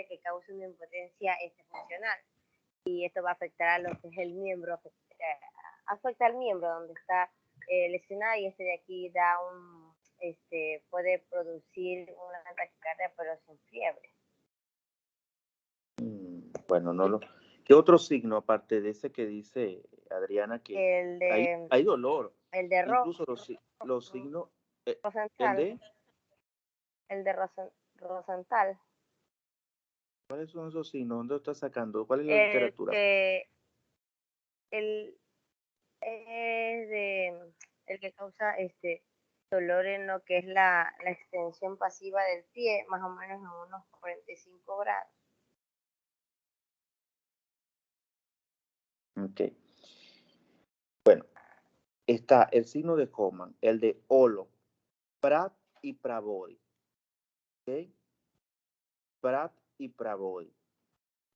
que cause una impotencia funcional. Y esto va a afectar a lo que es el miembro, afecta al miembro donde está lesionado, y de aquí puede producir una taquicardia pero sin fiebre. Bueno, ¿qué otro signo aparte de ese que dice Adriana que hay dolor? El de incluso los signos. Rosenthal. El de Rosenthal. ¿Cuáles son esos signos? ¿Dónde estás sacando? ¿Cuál es la literatura? El que causa dolor en lo que es la extensión pasiva del pie, más o menos a unos 45 grados. Ok. Bueno, está el signo de Homan, el de Olo, Pratt y Pravodi. ¿Ok? Pratt y Pravodi.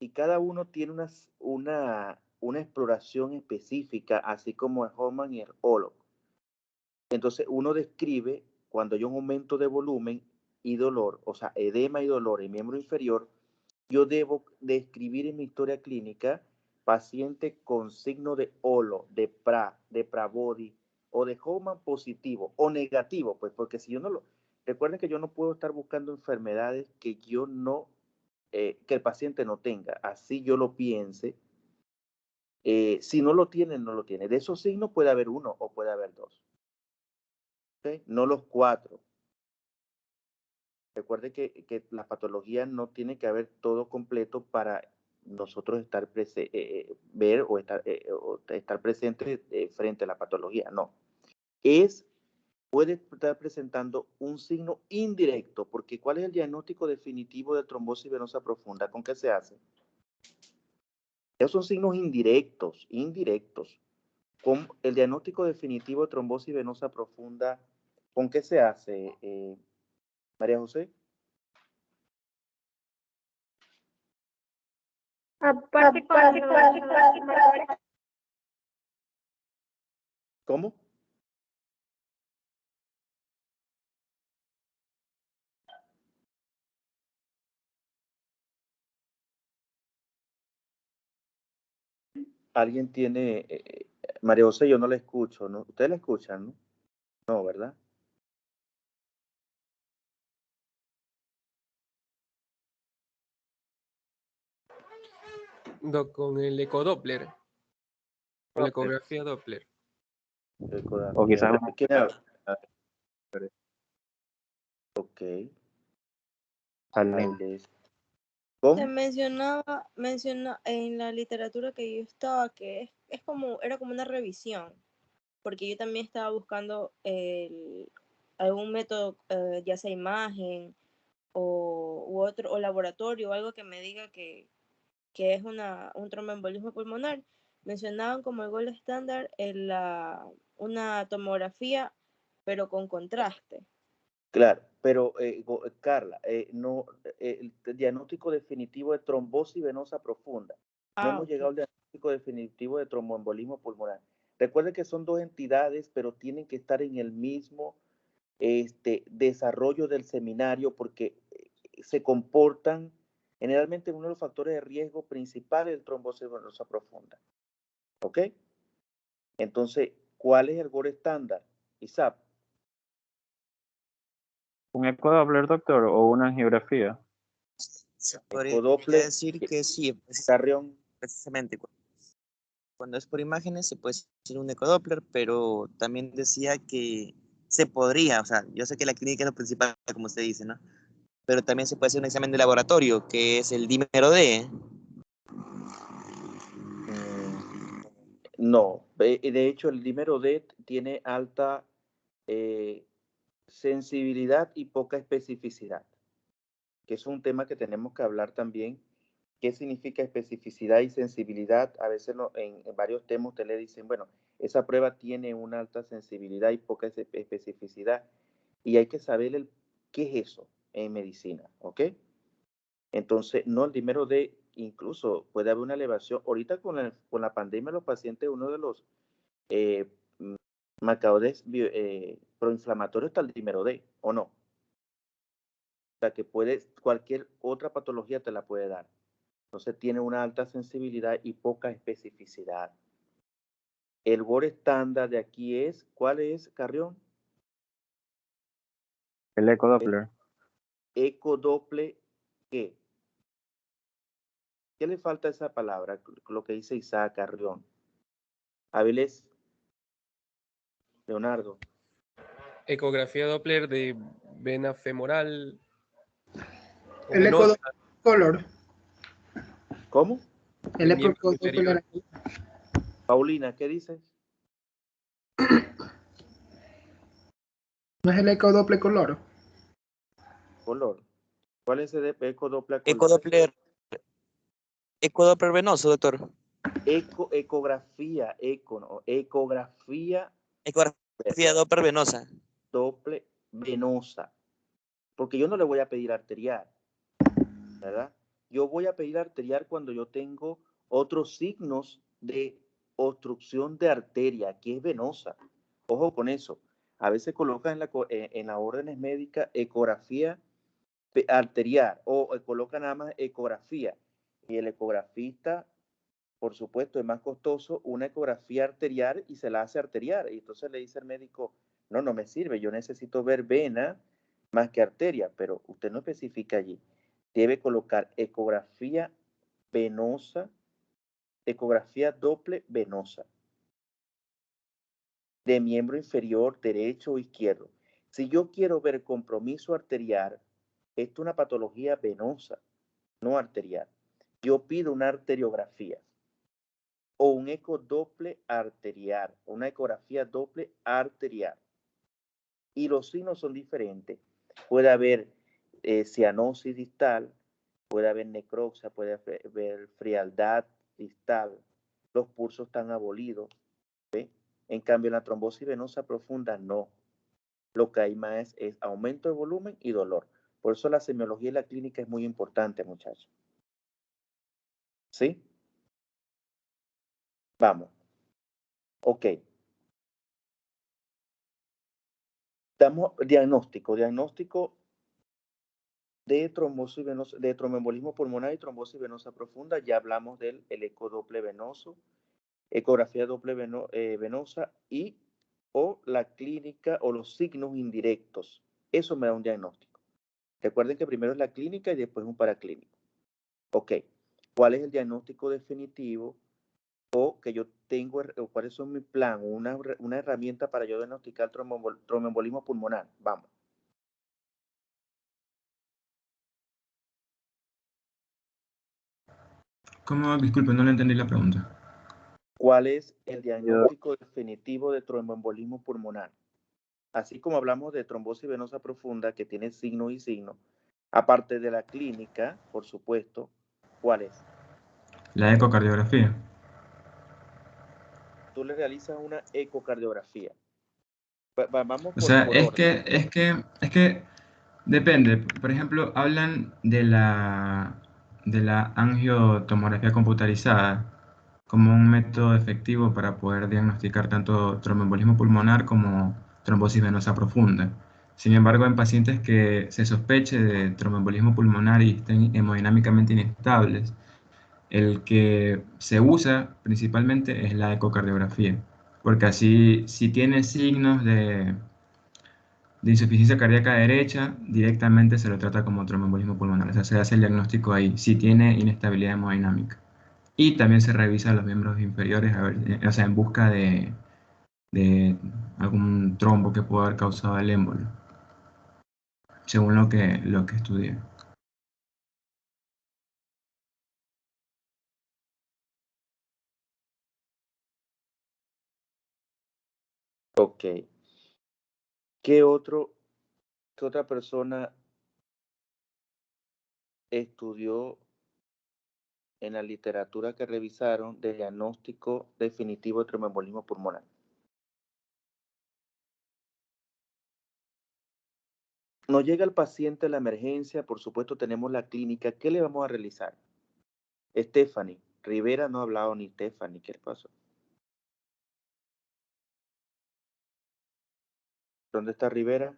Y cada uno tiene una exploración específica, así como el Homan y el Olo. Entonces, uno describe cuando hay un aumento de volumen y dolor, o sea, edema y dolor en miembro inferior, yo debo describir en mi historia clínica paciente con signo de Olo, de Pravodi o de Homan positivo o negativo, pues porque si yo no lo... Recuerden que yo no puedo estar buscando enfermedades que yo no, que el paciente no tenga, así yo lo piense. Si no lo tiene, no lo tiene. De esos signos puede haber uno o puede haber dos. ¿Okay? No los 4. Recuerde que la patología no tiene que haber todo completo para nosotros ver o estar presentes frente a la patología. No. Puede estar presentando un signo indirecto, porque ¿cuál es el diagnóstico definitivo de trombosis venosa profunda? ¿Con qué se hace? Esos son signos indirectos. Con el diagnóstico definitivo de trombosis venosa profunda, ¿con qué se hace, María José? Aparte con los marcadores. ¿Cómo? Alguien tiene, María José, yo no la escucho, ¿no? ¿Ustedes la escuchan, no? No, ¿verdad? Con el ecodoppler, con la ecografía Doppler. O quizás una... ¿Quién habla? Ok. Se mencionaba en la literatura que yo estaba que era como una revisión, porque yo también estaba buscando algún método, ya sea imagen u otro, o laboratorio, o algo que me diga que es un tromboembolismo pulmonar. Mencionaban como el gold estándar una tomografía, pero con contraste. Claro, pero Carla, no, el diagnóstico definitivo de trombosis venosa profunda. No hemos llegado al diagnóstico definitivo de tromboembolismo pulmonar. Recuerden que son dos entidades, pero tienen que estar en el mismo desarrollo del seminario porque se comportan generalmente uno de los factores de riesgo principales del trombosis venosa profunda. ¿Ok? Entonces, ¿cuál es el gold estándar? ISAP. ¿Un ecodoppler, doctor, o una angiografía? Se podría Ecodoppler, decir que sí, Carrión. precisamente. Cuando es por imágenes se puede hacer un ecodoppler, pero también decía que se podría, o sea, yo sé que la clínica es lo principal, como usted dice, ¿no? Pero también se puede hacer un examen de laboratorio, que es el dímero D. No, de hecho el dímero D tiene alta sensibilidad y poca especificidad, que es un tema que tenemos que hablar también. ¿Qué significa especificidad y sensibilidad? A veces en varios temas te le dicen, bueno, esa prueba tiene una alta sensibilidad y poca especificidad, y hay que saber qué es eso en medicina, ¿ok? Entonces, no, el dímero D, incluso puede haber una elevación. Ahorita con la pandemia, los pacientes, uno de los marcadores proinflamatorios está el dímero D, ¿o no? O sea, que cualquier otra patología te la puede dar. Entonces, tiene una alta sensibilidad y poca especificidad. El gold estándar de aquí es, ¿cuál es, Carrión? El ecodoppler. Ecodoppler, ¿qué? ¿Qué le falta a esa palabra? Lo que dice Isaac Carrión. Avilés. Leonardo. Ecografía Doppler de vena femoral. El ecodoppler. ¿Cómo? El ecodoppler. Paulina, ¿qué dices? ¿No es el ecodoppler color? Color. ¿Cuál es el ecodoppler color? Ecodoppler venoso, doctor. Ecografía Doppler venosa. Doppler venosa. Porque yo no le voy a pedir arterial, ¿verdad? Yo voy a pedir arterial cuando yo tengo otros signos de obstrucción de arteria, que es venosa. Ojo con eso. A veces colocan en las órdenes médicas ecografía arterial o colocan nada más ecografía. Y el ecografista, por supuesto, es más costoso una ecografía arterial y se la hace arterial. Y entonces le dice el médico, no, no me sirve, yo necesito ver vena más que arteria, pero usted no especifica allí. Debe colocar ecografía venosa, ecografía doble venosa, de miembro inferior, derecho o izquierdo. Si yo quiero ver compromiso arterial, esto es una patología venosa, no arterial. Yo pido una arteriografía o un ecodoppler arterial, una ecografía doble arterial. Y los signos son diferentes. Puede haber cianosis distal, puede haber necropsia, puede haber frialdad distal, los pulsos están abolidos. ¿Ve? En cambio, en la trombosis venosa profunda no. Lo que hay más es aumento de volumen y dolor. Por eso la semiología y la clínica es muy importante, muchachos. ¿Sí? Vamos. Ok. Damos diagnóstico de trombosis venosa, de tromboembolismo pulmonar y trombosis venosa profunda. Ya hablamos del eco doble venoso, ecografía doble venosa y o la clínica o los signos indirectos. Eso me da un diagnóstico. Recuerden que primero es la clínica y después un paraclínico. Ok. ¿Cuál es el diagnóstico definitivo o que yo tengo, o cuáles son mi plan, una herramienta para yo diagnosticar tromboembolismo pulmonar? Vamos. ¿Cómo? Disculpe, no le entendí la pregunta. ¿Cuál es el diagnóstico definitivo de tromboembolismo pulmonar? Así como hablamos de trombosis venosa profunda, que tiene signo y signo, aparte de la clínica, por supuesto, ¿cuál es? La ecocardiografía. Tú le realizas una ecocardiografía. Vamos O sea, por es orden. que depende. Por ejemplo, hablan de la angiotomografía computarizada como un método efectivo para poder diagnosticar tanto tromboembolismo pulmonar como trombosis venosa profunda. Sin embargo, en pacientes que se sospeche de tromboembolismo pulmonar y estén hemodinámicamente inestables, el que se usa principalmente es la ecocardiografía, porque así, si tiene signos de insuficiencia cardíaca derecha, directamente se lo trata como tromboembolismo pulmonar. O sea, se hace el diagnóstico ahí, si tiene inestabilidad hemodinámica. Y también se revisa los miembros inferiores, a ver, o sea, en busca de algún trombo que pueda haber causado el émbolo, según lo que estudié. Ok. ¿Qué otra persona estudió en la literatura que revisaron de diagnóstico definitivo de tromboembolismo pulmonar? Nos llega el paciente a la emergencia, por supuesto tenemos la clínica. ¿Qué le vamos a realizar? Stephanie, Rivera no ha hablado ni Stephanie, ¿qué le pasó? ¿Dónde está Rivera?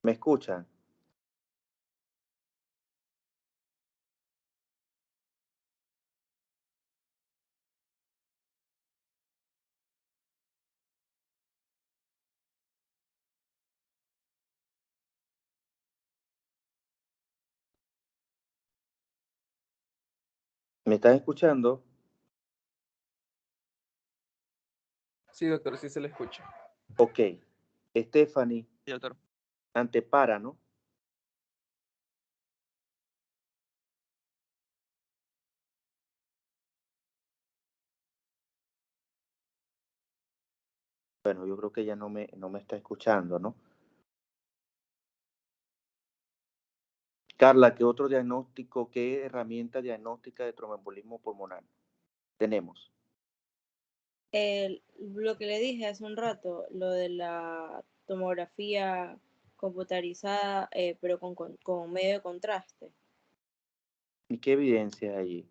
¿Me escuchan? ¿Me están escuchando? Sí, doctor, sí se le escucha. Ok. Stephanie, Sí, doctor. antepara, ¿no? Bueno, yo creo que ella no me está escuchando, ¿no? Carla, ¿qué otro diagnóstico, qué herramienta diagnóstica de tromboembolismo pulmonar tenemos? Lo que le dije hace un rato, lo de la tomografía computarizada, pero con medio de contraste. ¿Y qué evidencia hay allí?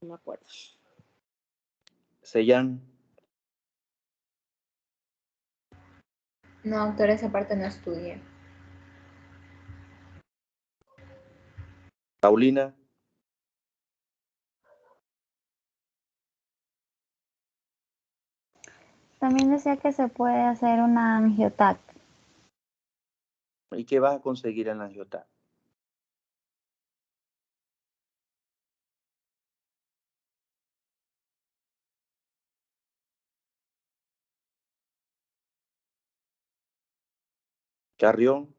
No me acuerdo. Sellán, No, doctor, esa parte no estudié. Paulina, También decía que se puede hacer una angiotac. ¿y qué vas a conseguir en la angiotá? Carrión,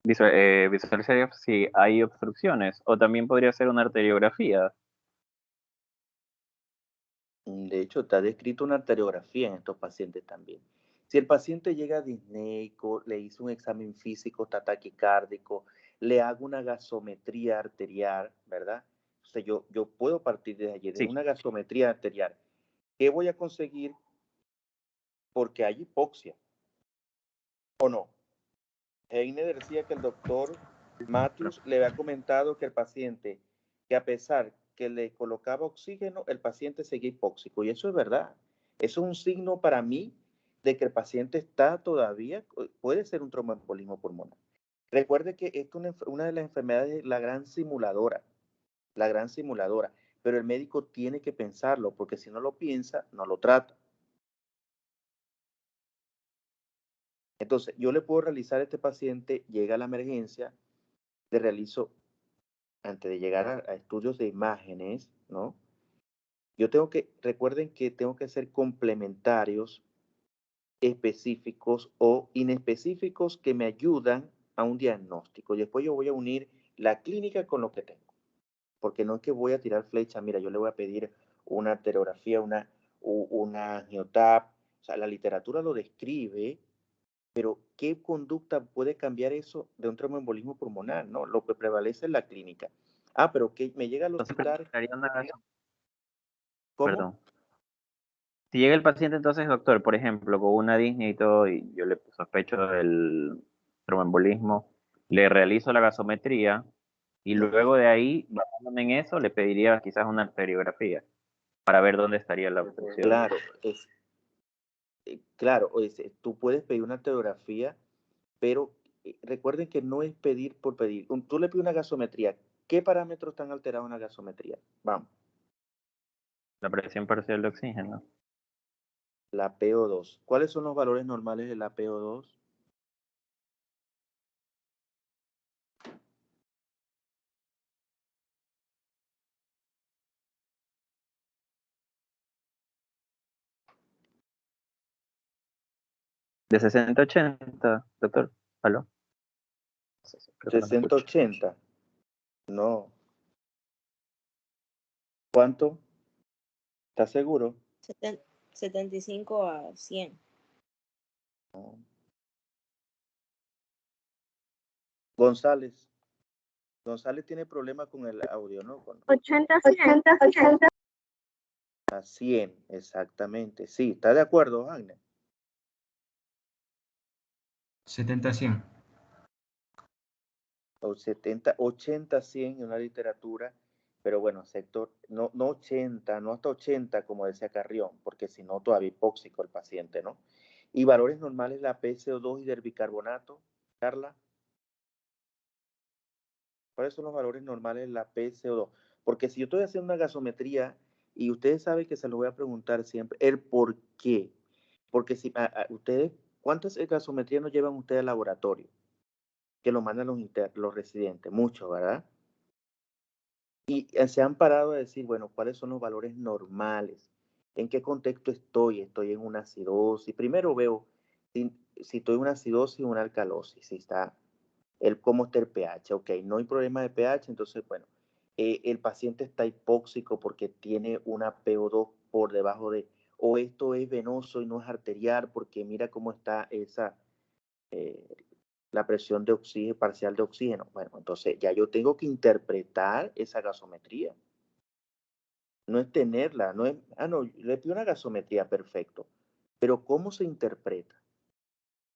Visualizar si hay obstrucciones, o también podría ser una arteriografía. de hecho, está descrito una arteriografía en estos pacientes también. Si el paciente llega disneico, le hizo un examen físico, está taquicárdico, le hago una gasometría arterial, ¿verdad? O sea, yo puedo partir de allí, de Sí, una gasometría arterial. ¿Qué voy a conseguir? Porque hay hipoxia, ¿o no? Heiner decía que el doctor Matthews le había comentado que el paciente, que a pesar que le colocaba oxígeno, el paciente seguía hipóxico. Y eso es verdad. Eso es un signo para mí de que el paciente está todavía, puede ser un tromboembolismo pulmonar. Recuerde que esto es una de las enfermedades, la gran simuladora, pero el médico tiene que pensarlo, porque si no lo piensa, no lo trata. Entonces, yo le puedo realizar a este paciente, llega a la emergencia, le realizo, antes de llegar a estudios de imágenes, ¿no? Recuerden que tengo que ser complementarios, específicos o inespecíficos que me ayudan a un diagnóstico. Y después yo voy a unir la clínica con lo que tengo. Porque no es que voy a tirar flecha, mira, yo le voy a pedir una arteriografía, una angiotap, o sea, la literatura lo describe, pero ¿qué conducta puede cambiar eso de un tromboembolismo pulmonar? ¿No? Lo que prevalece es la clínica. Ah, pero que me llega al Entonces, hospital. preferiría una ¿Cómo? Perdón. Si llega el paciente, entonces, doctor, por ejemplo, con una disnea y todo, y yo le sospecho del tromboembolismo, le realizo la gasometría y luego de ahí, basándome en eso, le pediría quizás una arteriografía para ver dónde estaría la obstrucción. Claro, tú puedes pedir una arteriografía, pero recuerden que no es pedir por pedir. Tú le pides una gasometría. ¿Qué parámetros están alterados en la gasometría? Vamos. La presión parcial de oxígeno. La PO2. ¿Cuáles son los valores normales de la PO2? De 60-80, doctor. ¿Aló? 60-80. No. ¿Cuánto? ¿Estás seguro? 75 a 100. No. González. González tiene problemas con el audio, ¿no? 80, 100. A 100, exactamente. Sí, ¿está de acuerdo, Agnes? 70-100. O 70, 80-100 en la literatura, pero bueno, sector, no 80, no hasta 80 como decía Carrión, porque si no todavía hipóxico el paciente, ¿no? Y valores normales la PCO2 y del bicarbonato, Carla. ¿Cuáles son los valores normales de la PCO2? Porque si yo estoy haciendo una gasometría y ustedes saben que se lo voy a preguntar siempre, el por qué. Porque si ustedes, ¿cuántas gasometrías nos llevan ustedes al laboratorio? Que lo mandan los residentes, muchos, ¿verdad? Y se han parado a decir, bueno, ¿cuáles son los valores normales? ¿En qué contexto estoy? ¿Estoy en una acidosis? Primero veo si estoy en una acidosis o una alcalosis, si está cómo está el pH. Ok, no hay problema de pH, entonces, bueno, el paciente está hipóxico porque tiene una PO2 por debajo de, o esto es venoso y no es arterial porque mira cómo está la presión de oxígeno, parcial de oxígeno. Bueno, entonces ya yo tengo que interpretar esa gasometría. No es tenerla, no es, no, le pido una gasometría, perfecto. Pero ¿cómo se interpreta?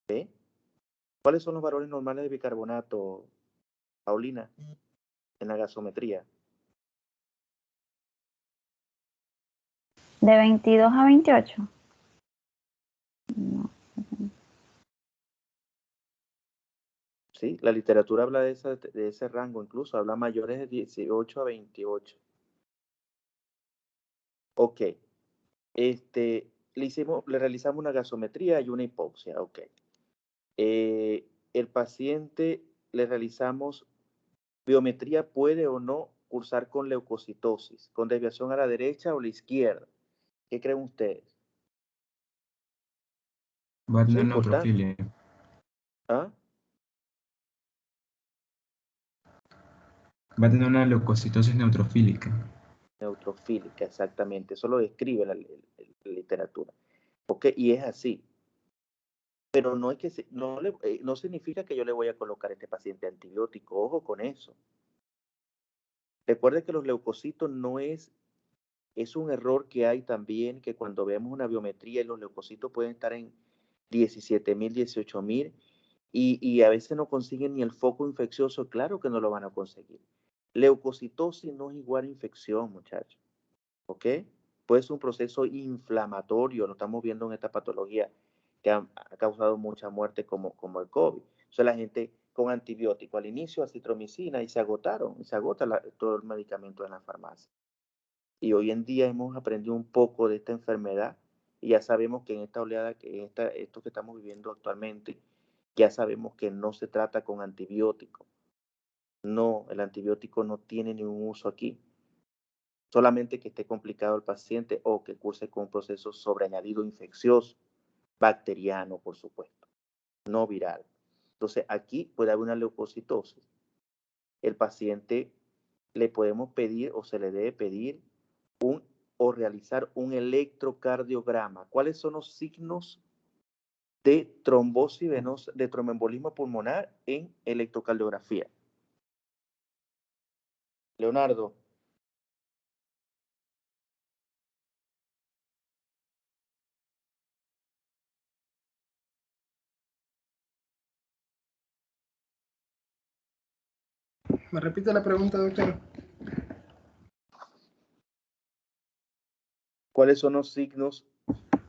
¿Ve? ¿Cuáles son los valores normales de bicarbonato, Paulina, en la gasometría? ¿De 22 a 28? No. Sí, la literatura habla de ese rango, incluso habla mayores de 18 a 28. Ok, le realizamos una gasometría y una hipoxia, ok. El paciente le realizamos biometría, puede o no cursar con leucocitosis, con desviación a la derecha o a la izquierda. ¿Qué creen ustedes? Va a tener neutrofilia. ¿Ah? Va a tener una leucocitosis neutrofílica. Neutrofílica, exactamente. Eso lo describe la literatura. ¿Ok? Y es así. Pero no, no significa que yo le voy a colocar a este paciente antibiótico. Ojo con eso. Recuerde que los leucocitos no es un error que hay también, que cuando vemos una biometría los leucocitos pueden estar en 17.000, 18.000 y a veces no consiguen ni el foco infeccioso, claro que no lo van a conseguir. Leucocitosis no es igual a infección, muchachos, ¿ok? Puede ser un proceso inflamatorio, lo estamos viendo en esta patología que ha causado mucha muerte como el COVID. O sea, la gente con antibiótico al inicio, acitromicina, y se agota todo el medicamento en la farmacia. Y hoy en día hemos aprendido un poco de esta enfermedad y ya sabemos que en esta oleada, esto que estamos viviendo actualmente, ya sabemos que no se trata con antibiótico. No, el antibiótico no tiene ningún uso aquí. Solamente que esté complicado el paciente o que curse con un proceso sobreañadido infeccioso, bacteriano, por supuesto, no viral. Entonces, aquí puede haber una leucocitosis. El paciente le podemos pedir o se le debe pedir o realizar un electrocardiograma. ¿Cuáles son los signos de trombosis venosa, de tromboembolismo pulmonar en electrocardiografía? Leonardo. ¿Me repite la pregunta, doctor? ¿Cuáles son los signos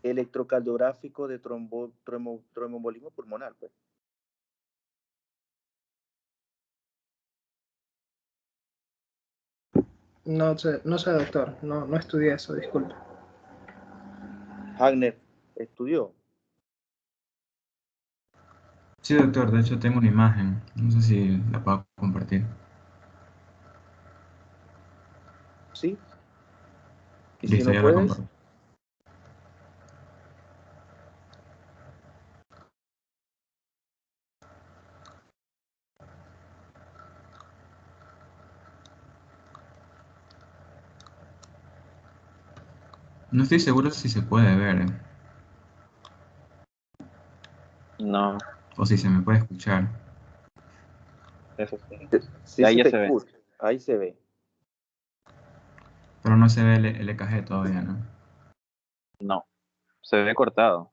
electrocardiográficos de tromboembolismo pulmonar? Pues? No sé, doctor. No estudié eso, disculpe. Hagner, ¿estudió? Sí, doctor, de hecho tengo una imagen. No sé si la puedo compartir. Sí. ¿Y Listo, si no ya la puedes? comparto. No estoy seguro si se puede ver, No, o si se me puede escuchar. eso sí. Sí, Ahí se ya te se ve. escucha. Ahí se ve. Pero no se ve el EKG todavía, ¿no? No, se ve cortado.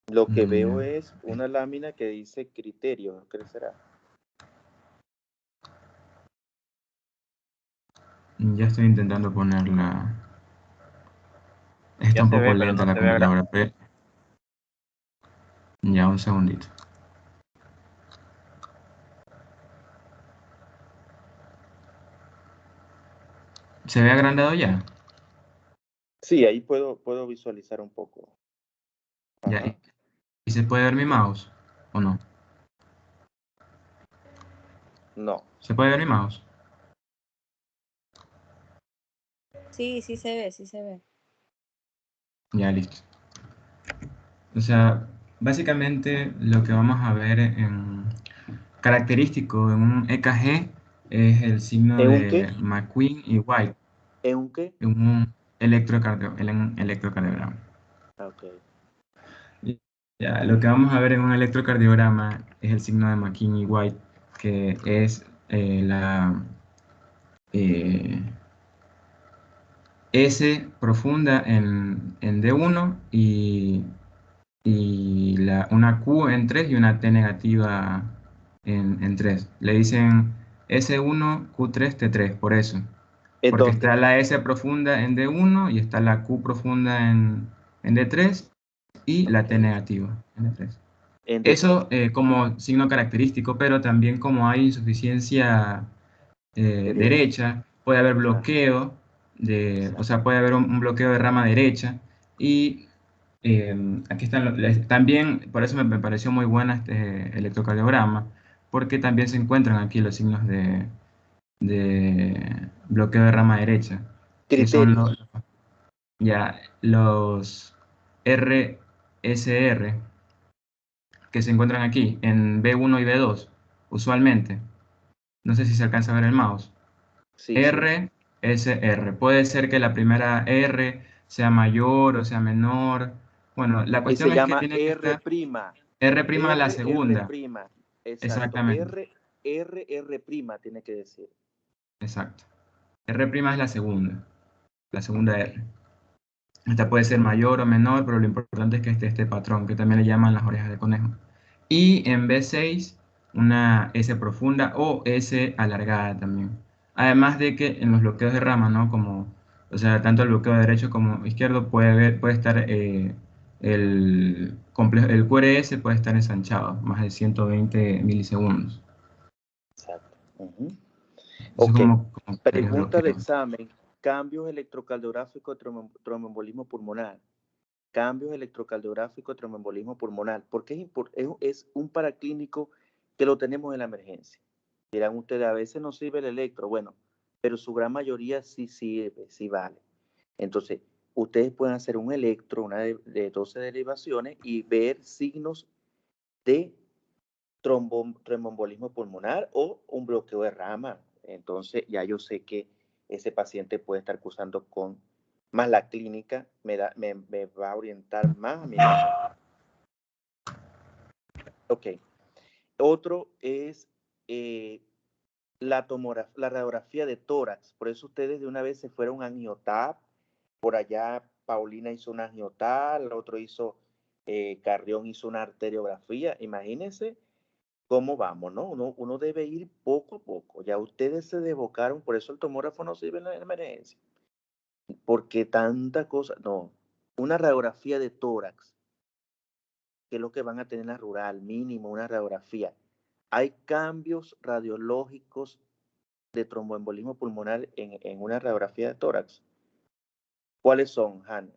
Lo que veo Ya. es una lámina que dice criterio, ¿qué será? Ya estoy intentando ponerla. Está Ya un se poco ve, pero lenta no la se ve a gran... computadora, pero... Ya, un segundito. ¿Se ve agrandado ya? Sí, ahí puedo visualizar un poco. Ya. Ajá. ¿Y se puede ver mi mouse? ¿O no? No. ¿Se puede ver mi mouse? Sí, sí se ve, sí se ve. Ya, listo. O sea, básicamente lo que vamos a ver en característico en un EKG es el signo ¿En un qué? de McQueen y White ¿En un qué? en un electrocardiograma. Ok. Ya, lo que vamos a ver en un electrocardiograma es el signo de McQueen y White, que es la S profunda en D1 y una Q en 3 y una T negativa en 3. Le dicen S1, Q3, T3, por eso. ¿En Porque dónde? está la S profunda en D1 y está la Q profunda en D3 y la T Ok. negativa en D3. En D3. Eso como signo característico, pero también como hay insuficiencia derecha, puede haber bloqueo, o sea, puede haber un bloqueo de rama derecha y aquí están, también, por eso me pareció muy buena este electrocardiograma, porque también se encuentran aquí los signos de bloqueo de rama derecha, que son Criterios. los RSR, que se encuentran aquí en B1 y B2, usualmente. No sé si se alcanza a ver el mouse. Sí, sí. RSR. Puede ser que la primera R sea mayor o sea menor. Bueno, la Y cuestión se es que llama tiene que R'. estar R' la R'. segunda. Exacto. Exactamente. R' tiene que decir. Exacto. R' es la segunda R. Esta puede ser mayor o menor, pero lo importante es que esté este patrón, que también le llaman las orejas de conejo. Y en B6, una S profunda o S alargada también. Además de que en los bloqueos de rama, ¿no? Como, o sea, tanto el bloqueo derecho como izquierdo puede estar el QRS puede estar ensanchado, más de 120 milisegundos. Exacto. Ujú. Eso Ok. como Pregunta de bloqueo. examen. Cambios electrocardiográficos de tromboembolismo pulmonar. Cambios electrocardiográficos de tromboembolismo pulmonar. Porque es un paraclínico que lo tenemos en la emergencia. Dirán ustedes, a veces no sirve el electro. Bueno, pero su gran mayoría sí sirve, sí vale. Entonces, ustedes pueden hacer un electro, una de 12 derivaciones y ver signos de tromboembolismo pulmonar o un bloqueo de rama. Entonces, ya yo sé que ese paciente puede estar cursando con más la clínica, me va a orientar más a mi paciente. Ok. Otro es la radiografía de tórax. Por eso ustedes de una vez se fueron a angiotap. Por allá Paulina hizo una angiotap, el otro hizo, Carrión hizo una arteriografía. Imagínense cómo vamos, ¿no? Uno debe ir poco a poco. Ya ustedes se desbocaron, por eso el tomógrafo no sirve en la emergencia. Porque tanta cosa, no. Una radiografía de tórax, que es lo que van a tener en la rural, mínimo una radiografía. Hay cambios radiológicos de tromboembolismo pulmonar en una radiografía de tórax. ¿Cuáles son, Hannah?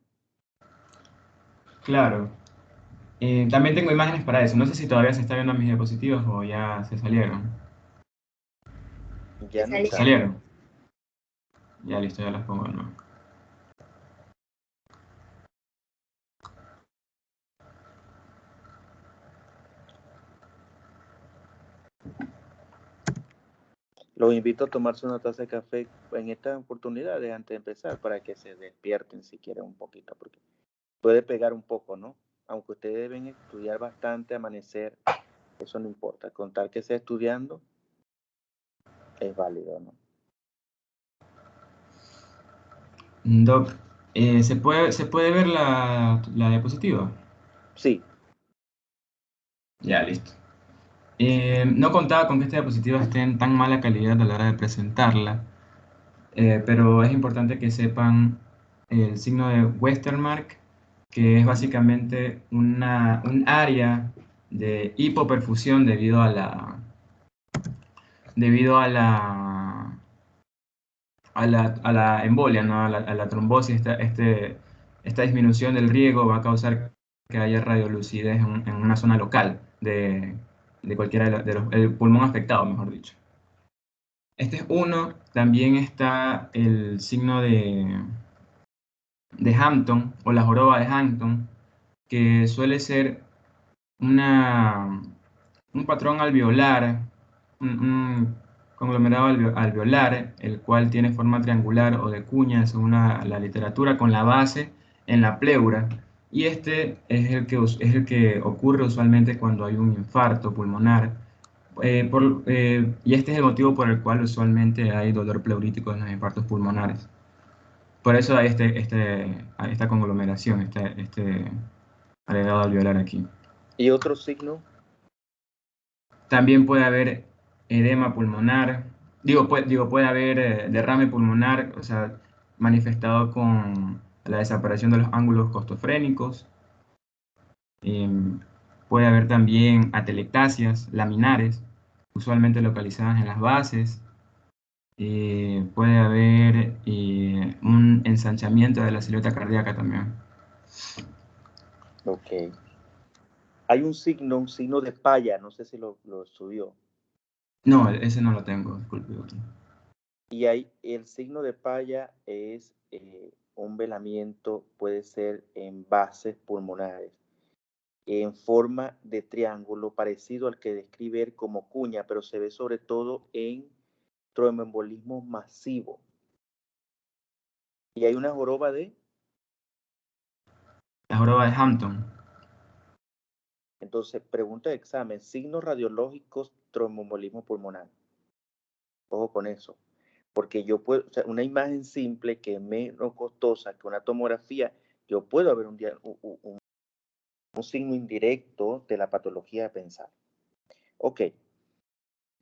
Claro. También tengo imágenes para eso. No sé si todavía se está viendo mis diapositivas o ya se salieron. Ya no ¿Se está. salieron? Ya listo, ya las pongo de nuevo. Los invito a tomarse una taza de café en esta oportunidad antes de empezar para que se despierten si quieren un poquito, porque puede pegar un poco, ¿no? Aunque ustedes deben estudiar bastante, amanecer, eso no importa. Contar que sea estudiando es válido, ¿no? Doc, ¿se puede ver la diapositiva? Sí. Ya, listo. No contaba con que esta diapositiva esté en tan mala calidad a la hora de presentarla, pero es importante que sepan el signo de Westermarck, que es básicamente un área de hipoperfusión debido a la embolia, ¿no? A la trombosis. Esta disminución del riego va a causar que haya radiolucidez en una zona local de cualquiera el pulmón afectado, mejor dicho. Este es uno. También está el signo de Hampton o la joroba de Hampton, que suele ser un patrón alveolar, un conglomerado alveolar, el cual tiene forma triangular o de cuña, según la literatura, con la base en la pleura. Y este es el que ocurre usualmente cuando hay un infarto pulmonar. Y este es el motivo por el cual usualmente hay dolor pleurítico en los infartos pulmonares. Por eso hay esta conglomeración, este agregado alveolar aquí. ¿Y otro signo? También puede haber edema pulmonar, puede haber derrame pulmonar, o sea, manifestado con la desaparición de los ángulos costofrénicos. Puede haber también atelectasias laminares, usualmente localizadas en las bases. Puede haber un ensanchamiento de la silueta cardíaca también. Ok. Hay un signo de Paya, no sé si lo estudió. No, ese no lo tengo, disculpe, doctor. Y hay el signo de Paya es un velamiento, puede ser en bases pulmonares, en forma de triángulo, parecido al que describe él como cuña, pero se ve sobre todo en tromboembolismo masivo. Y hay una joroba de... La joroba de Hampton. Entonces, pregunta de examen, signos radiológicos, tromboembolismo pulmonar. Ojo con eso, porque yo puedo, o sea, una imagen simple que es menos costosa que una tomografía, Yo puedo haber un signo indirecto de la patología de pensar. Ok,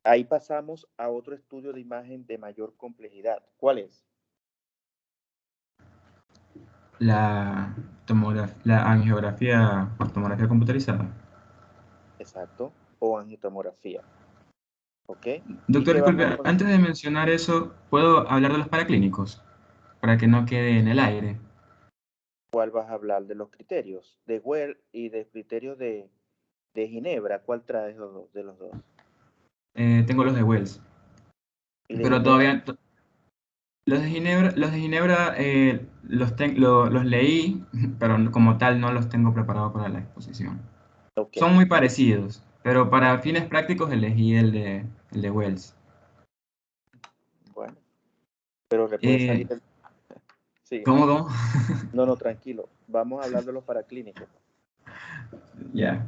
ahí pasamos a otro estudio de imagen de mayor complejidad. ¿Cuál es? La angiografía por tomografía computarizada. Exacto, o angiotomografía. ¿Ok? Doctor, ¿Y qué disculpe, vamos a antes de mencionar eso, ¿puedo hablar de los paraclínicos? Para que no quede en el aire. ¿Cuál vas a hablar? De los criterios de Well y de criterios de Ginebra. ¿Cuál traes de los dos? Tengo los de Wells. ¿Y de Pero Ginebra? todavía... Los de Ginebra los leí, pero como tal no los tengo preparados para la exposición. Ok, Son muy parecidos, pero para fines prácticos elegí el de Wells. bueno, pero le puede salir Eh, el... Sí, ¿Cómo? no, tranquilo. Vamos a hablar de los paraclínicos. Ya.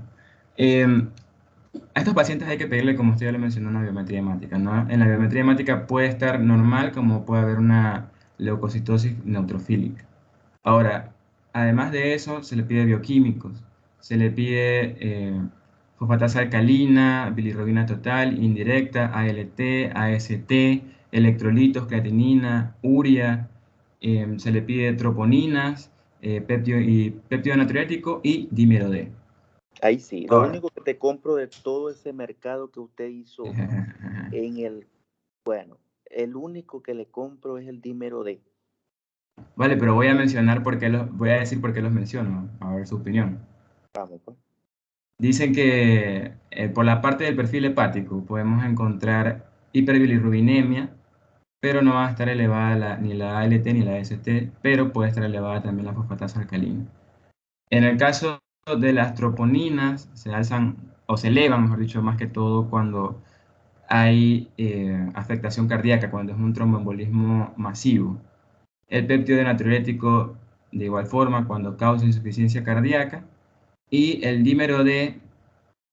A estos pacientes hay que pedirle, como usted ya lo mencionó, una biometría hemática, ¿no? En la biometría hemática puede estar normal, como puede haber una leucocitosis neutrofílica. Ahora, además de eso, se le pide bioquímicos. Se le pide fosfatasa alcalina, bilirrubina total, indirecta, ALT, AST, electrolitos, creatinina, urea. Se le pide troponinas, péptido natriurético y dímero D. Ahí sí, lo Ahora, único que te compro de todo ese mercado que usted hizo en el... Bueno, el único que le compro es el dímero D. vale, pero voy a mencionar voy a decir por qué los menciono, a ver su opinión. Vamos, pues. Dicen que por la parte del perfil hepático podemos encontrar hiperbilirrubinemia, pero no va a estar elevada ni la ALT ni la AST, pero puede estar elevada también la fosfatasa alcalina. En el caso de las troponinas, se alzan o se elevan, mejor dicho, más que todo cuando hay afectación cardíaca, cuando es un tromboembolismo masivo. El péptido natriurético, de igual forma, cuando causa insuficiencia cardíaca. Y el dímero D,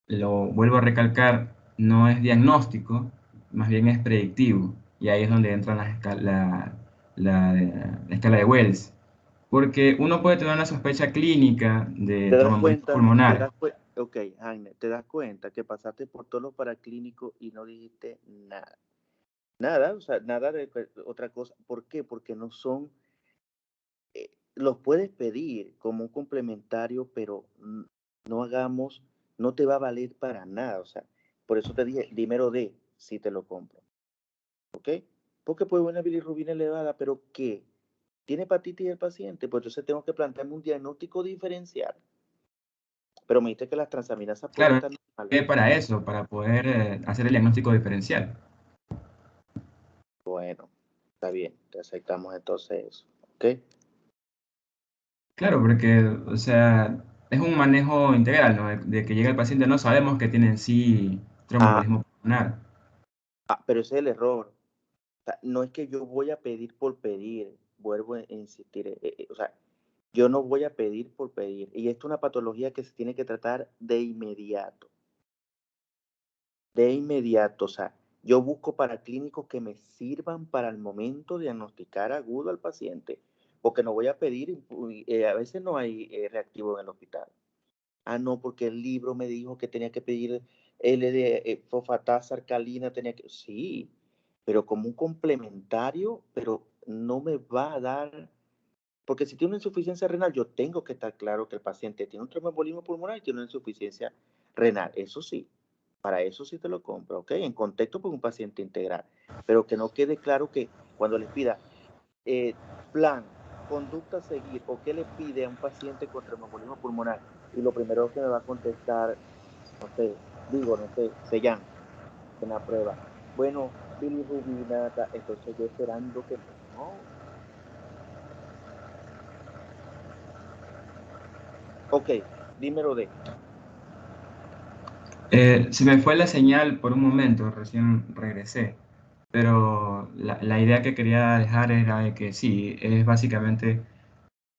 lo vuelvo a recalcar, no es diagnóstico, más bien es predictivo. Y ahí es donde entra la escala de Wells. Porque uno puede tener una sospecha clínica de ¿Te das tromboembolismo cuenta? pulmonar. Ok, Jaime, ¿te das cuenta que pasaste por todos los paraclínicos y no dijiste nada? Nada, o sea, nada de otra cosa. ¿Por qué? Porque no son, los puedes pedir como un complementario, pero no te va a valer para nada. O sea, por eso te dije, dímero D, si te lo compro. ¿Ok? Porque puede haber una bilirrubina elevada, pero ¿qué? ¿Tiene hepatitis el paciente? Pues entonces tengo que plantearme un diagnóstico diferencial. Pero me dijiste que las transaminasas pueden Claro, estar normales. es para eso, para poder hacer el diagnóstico diferencial. Bueno, está bien, te aceptamos entonces eso. ¿Ok? Claro, porque, o sea, es un manejo integral, ¿no? De que llega el paciente, no sabemos que tiene en sí tromboembolismo pulmonar. Pero ese es el error. O sea, no es que yo voy a pedir por pedir, vuelvo a insistir. O sea, yo no voy a pedir por pedir. Y esto es una patología que se tiene que tratar de inmediato. De inmediato, o sea, yo busco paraclínicos que me sirvan para el momento de diagnosticar agudo al paciente, porque no voy a pedir, a veces no hay reactivo en el hospital. Ah, no, porque el libro me dijo que tenía que pedir fosfatasa alcalina, tenía que, sí, pero como un complementario, pero no me va a dar, porque si tiene una insuficiencia renal, yo tengo que estar claro que el paciente tiene un tromboembolismo pulmonar y tiene una insuficiencia renal, eso sí. Para eso sí te lo compro, ¿ok? En contexto por un paciente integral. Pero que no quede claro que cuando les pida plan, conducta a seguir, o qué le pide a un paciente con tromboembolismo pulmonar, y lo primero que me va a contestar, no sé, Sellán, en la prueba. Bueno, bilirrubina, entonces yo esperando que no. Ok, dímelo de. Se me fue la señal por un momento, recién regresé, pero la idea que quería dejar era de que sí, es básicamente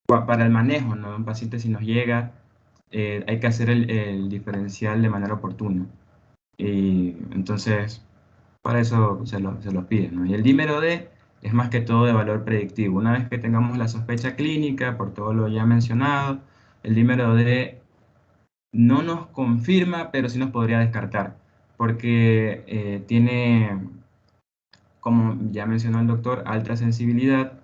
para el manejo, ¿no? Un paciente si nos llega, hay que hacer el diferencial de manera oportuna. Y entonces, para eso se los pide, ¿no? Y el dímero D es más que todo de valor predictivo. Una vez que tengamos la sospecha clínica, por todo lo ya mencionado, el dímero D no nos confirma, pero sí nos podría descartar, porque tiene, como ya mencionó el doctor, alta sensibilidad,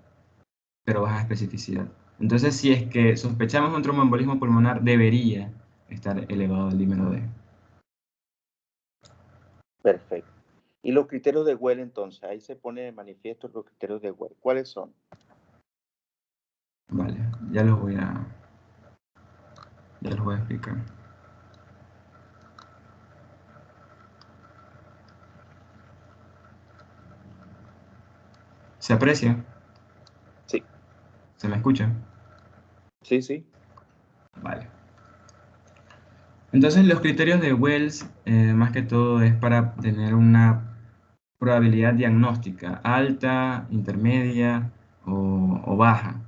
pero baja especificidad. Entonces, si es que sospechamos un tromboembolismo pulmonar, debería estar elevado el dímero D. Perfecto. Y los criterios de Well, entonces, ahí se pone de manifiesto los criterios de Well. ¿Cuáles son? Vale, ya los voy a explicar. ¿Se aprecia? Sí. ¿Se me escucha? Sí, sí. Vale. Entonces, los criterios de Wells, más que todo, es para tener una probabilidad diagnóstica alta, intermedia o baja,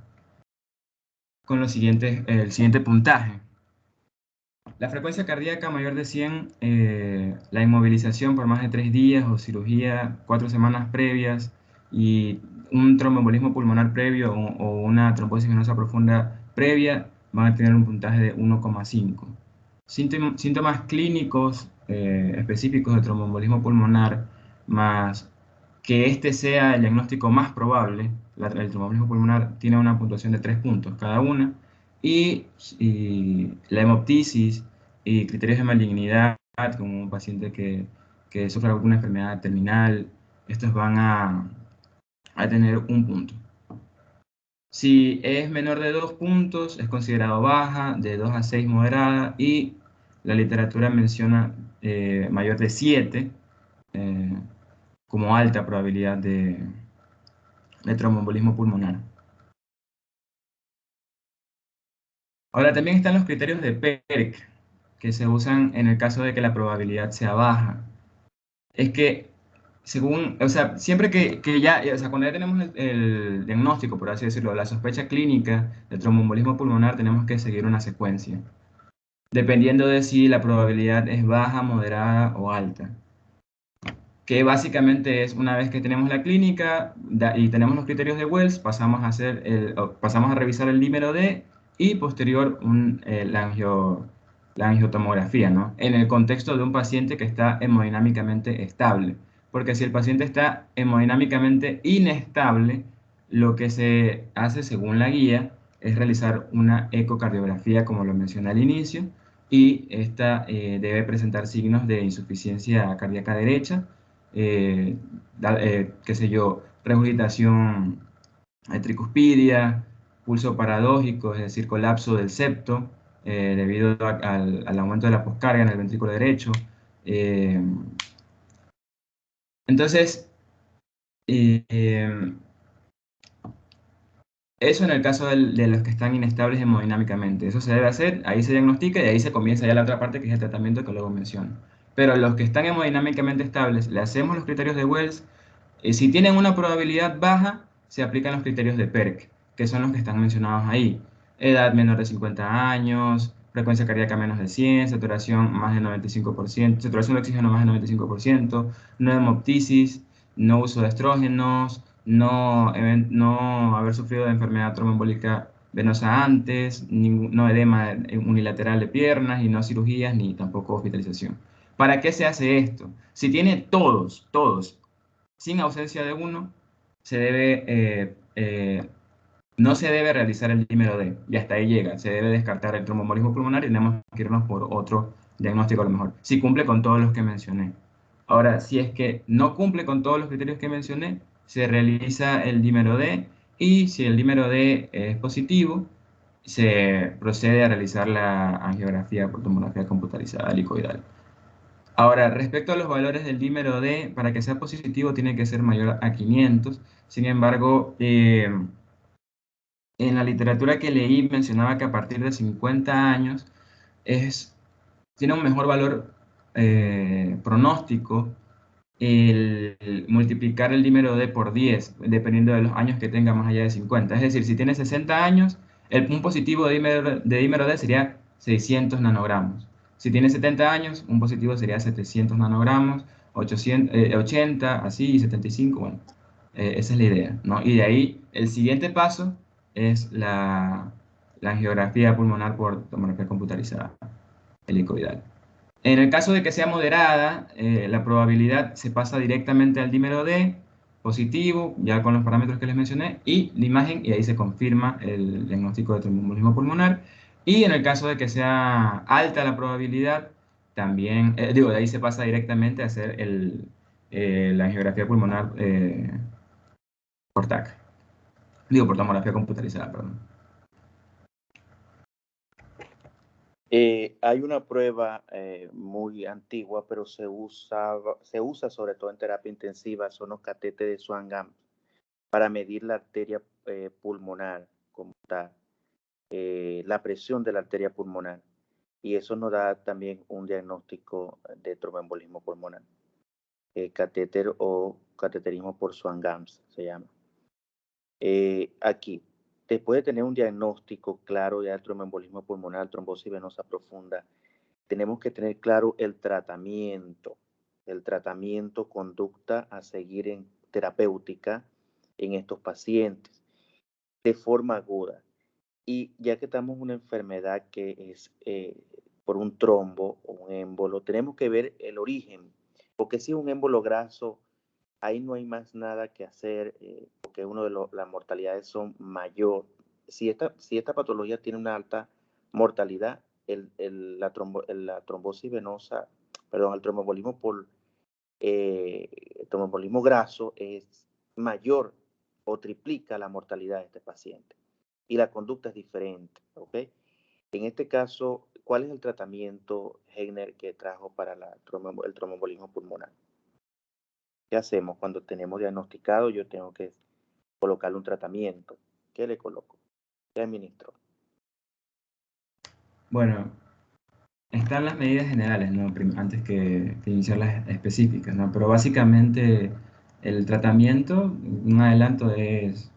con el siguiente puntaje. La frecuencia cardíaca mayor de 100, la inmovilización por más de 3 días o cirugía 4 semanas previas y un tromboembolismo pulmonar previo o una trombosis venosa profunda previa van a tener un puntaje de 1,5. Síntomas clínicos específicos de tromboembolismo pulmonar, más que este sea el diagnóstico más probable, el tromboembolismo pulmonar tiene una puntuación de 3 puntos cada una, y la hemoptisis y criterios de malignidad, como un paciente que sufre alguna enfermedad terminal, estos van a tener un punto. Si es menor de 2 puntos, es considerado baja, de 2 a 6 moderada, y la literatura menciona mayor de 7 como alta probabilidad de tromboembolismo pulmonar. Ahora también están los criterios de PERC, que se usan en el caso de que la probabilidad sea baja. Es que según, o sea, siempre que ya, o sea, cuando ya tenemos el diagnóstico, por así decirlo, la sospecha clínica de tromboembolismo pulmonar, tenemos que seguir una secuencia, dependiendo de si la probabilidad es baja, moderada o alta. Que básicamente es, una vez que tenemos la clínica y tenemos los criterios de Wells, pasamos a revisar el dímero D y posterior la angiotomografía, ¿no? En el contexto de un paciente que está hemodinámicamente estable. Porque si el paciente está hemodinámicamente inestable, lo que se hace según la guía es realizar una ecocardiografía, como lo mencioné al inicio, y esta debe presentar signos de insuficiencia cardíaca derecha, qué sé yo, regurgitación tricuspidia, pulso paradójico, es decir, colapso del septo, debido al aumento de la poscarga en el ventrículo derecho. Entonces, eso en el caso de los que están inestables hemodinámicamente. Eso se debe hacer, ahí se diagnostica y ahí se comienza ya la otra parte que es el tratamiento que luego menciono. Pero los que están hemodinámicamente estables, le hacemos los criterios de Wells. Si tienen una probabilidad baja, se aplican los criterios de PERC, que son los que están mencionados ahí. Edad menor de 50 años, frecuencia cardíaca menos de 100, saturación más del 95%, saturación de oxígeno más del 95%, no hemoptisis, no uso de estrógenos, no haber sufrido de enfermedad tromboembólica venosa antes, no edema unilateral de piernas y no cirugías ni tampoco hospitalización. ¿Para qué se hace esto? Si tiene todos, sin ausencia de uno, no se debe realizar el dímero D, y hasta ahí llega. Se debe descartar el tromboembolismo pulmonar y tenemos que irnos por otro diagnóstico a lo mejor, si cumple con todos los que mencioné. Ahora, si es que no cumple con todos los criterios que mencioné, se realiza el dímero D, y si el dímero D es positivo, se procede a realizar la angiografía por tomografía computarizada helicoidal. Ahora, respecto a los valores del dímero D, para que sea positivo tiene que ser mayor a 500. Sin embargo, en la literatura que leí mencionaba que a partir de 50 años tiene un mejor valor pronóstico el multiplicar el dímero D por 10, dependiendo de los años que tenga más allá de 50. Es decir, si tiene 60 años, un positivo de dímero D sería 600 nanogramos. Si tiene 70 años, un positivo sería 700 nanogramos, 80, así, y 75, bueno. Esa es la idea, ¿no? Y de ahí el siguiente paso es la angiografía pulmonar por tomografía computarizada helicoidal. En el caso de que sea moderada, la probabilidad se pasa directamente al dímero D positivo, ya con los parámetros que les mencioné, y la imagen, y ahí se confirma el diagnóstico de tromboembolismo pulmonar. Y en el caso de que sea alta la probabilidad, también, de ahí se pasa directamente a hacer la angiografía pulmonar por TAC. Por tomografía computarizada, perdón. Hay una prueba muy antigua, pero se usa sobre todo en terapia intensiva, son los catéteres de Swan-Ganz para medir la arteria pulmonar, como está, la presión de la arteria pulmonar. Y eso nos da también un diagnóstico de tromboembolismo pulmonar. Catéter o cateterismo por Swan-Ganz se llama. Aquí, después de tener un diagnóstico claro de tromboembolismo pulmonar, trombosis venosa profunda, tenemos que tener claro el tratamiento, conducta a seguir en terapéutica en estos pacientes de forma aguda. Y ya que estamos en una enfermedad que es por un trombo o un émbolo, tenemos que ver el origen, porque si es un émbolo graso, ahí no hay más nada que hacer, porque las mortalidades son mayor. Si esta patología tiene una alta mortalidad, la trombosis venosa, perdón, el tromboembolismo por tromboembolismo graso es mayor o triplica la mortalidad de este paciente. Y la conducta es diferente, ¿ok? En este caso, ¿cuál es el tratamiento, Heiner, que trajo para el tromboembolismo pulmonar? ¿Qué hacemos cuando tenemos diagnosticado? Yo tengo que colocarle un tratamiento. ¿Qué le coloco? ¿Qué administro? Bueno, están las medidas generales, ¿no? Antes que iniciar las específicas, ¿no? Pero básicamente el tratamiento, un adelanto es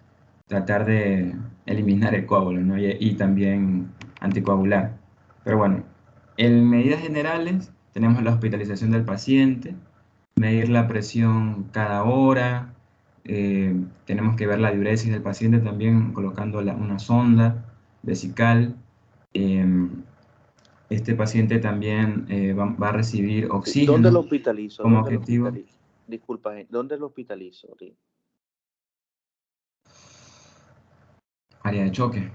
tratar de eliminar el coágulo, ¿no? Y también anticoagular. Pero bueno, en medidas generales tenemos la hospitalización del paciente, medir la presión cada hora, tenemos que ver la diuresis del paciente también colocando una sonda vesical. Este paciente también va a recibir oxígeno. ¿Dónde lo hospitalizo? Como objetivo. Disculpa, ¿dónde lo hospitalizo? Área de choque.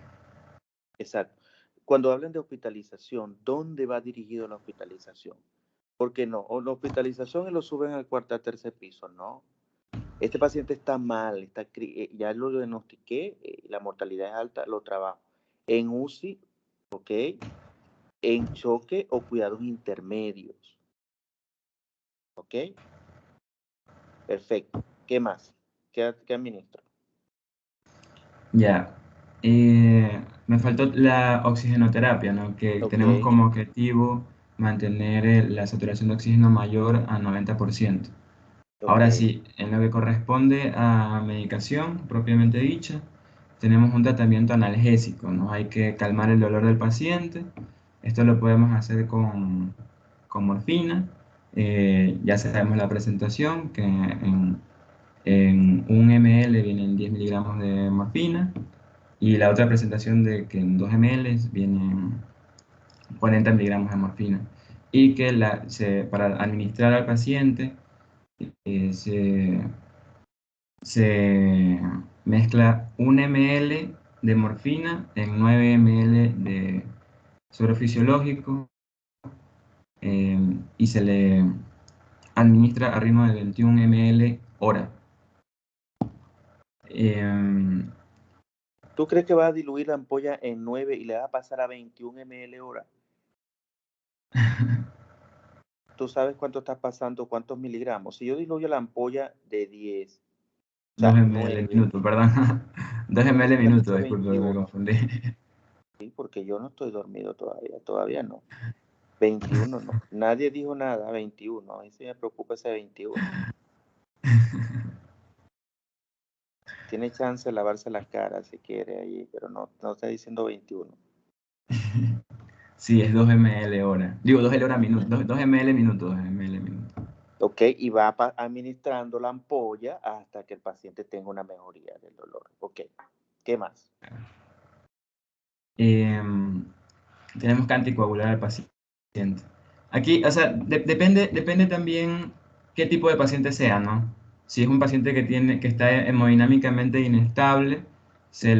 Exacto. Cuando hablan de hospitalización, ¿dónde va dirigido la hospitalización? Porque no, o la hospitalización y lo suben al cuarto, al tercer piso, no. Este paciente está mal, ya lo diagnostiqué, la mortalidad es alta, lo trabajo en UCI, ¿ok? En choque o cuidados intermedios, ¿ok? Perfecto. ¿Qué más? ¿Qué administro? Ya. Me faltó la oxigenoterapia, ¿no? Que tenemos como objetivo mantener la saturación de oxígeno mayor a 90%. Ahora sí, en lo que corresponde a medicación propiamente dicha, tenemos un tratamiento analgésico, ¿no? Hay que calmar el dolor del paciente. Esto lo podemos hacer con morfina. Ya sabemos la presentación, que en 1 ml vienen 10 miligramos de morfina. Y la otra presentación de que en 2 ml vienen 40 miligramos de morfina. Y que para administrar al paciente se mezcla 1 ml de morfina en 9 ml de suero fisiológico y se le administra a ritmo de 21 ml hora. ¿Tú crees que va a diluir la ampolla en 9 y le va a pasar a 21 ml hora? ¿Tú sabes cuánto estás pasando, cuántos miligramos? Si yo diluyo la ampolla de 10, 2 ml minuto, perdón. 2 ml minuto, disculpe, me confundí. Sí, porque yo no estoy dormido todavía no. 21 no. Nadie dijo nada, 21. A mí sí me preocupa ese 21. Tiene chance de lavarse la cara si quiere ahí, pero no está diciendo 21. Sí, es 2 ml hora. Digo, 2 ml hora minuto. 2 ml minuto, 2 ml minuto. ¿ok? Y va administrando la ampolla hasta que el paciente tenga una mejoría del dolor, ¿ok? ¿Qué más? Tenemos que anticoagular al paciente. Aquí, o sea, depende también qué tipo de paciente sea, ¿no? Si es un paciente que está hemodinámicamente inestable, se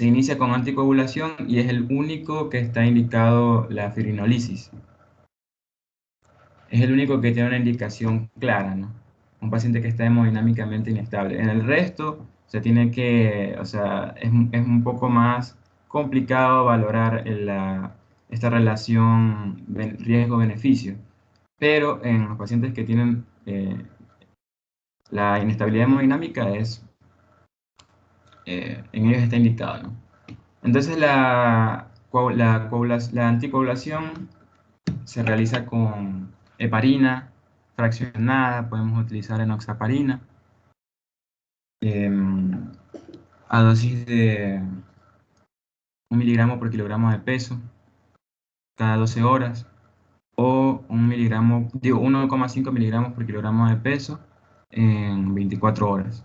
inicia con anticoagulación y es el único que está indicado la fibrinolisis. Es el único que tiene una indicación clara, ¿no? Un paciente que está hemodinámicamente inestable. En el resto, se tiene que, o sea, es un poco más complicado valorar esta relación riesgo-beneficio. Pero en los pacientes que tienen la inestabilidad hemodinámica, en ellos está indicado, ¿no? Entonces, la anticoagulación se realiza con heparina fraccionada, podemos utilizar enoxaparina, a dosis de 1 miligramo por kilogramo de peso cada 12 horas, o 1,5 miligramos por kilogramo de peso en 24 horas.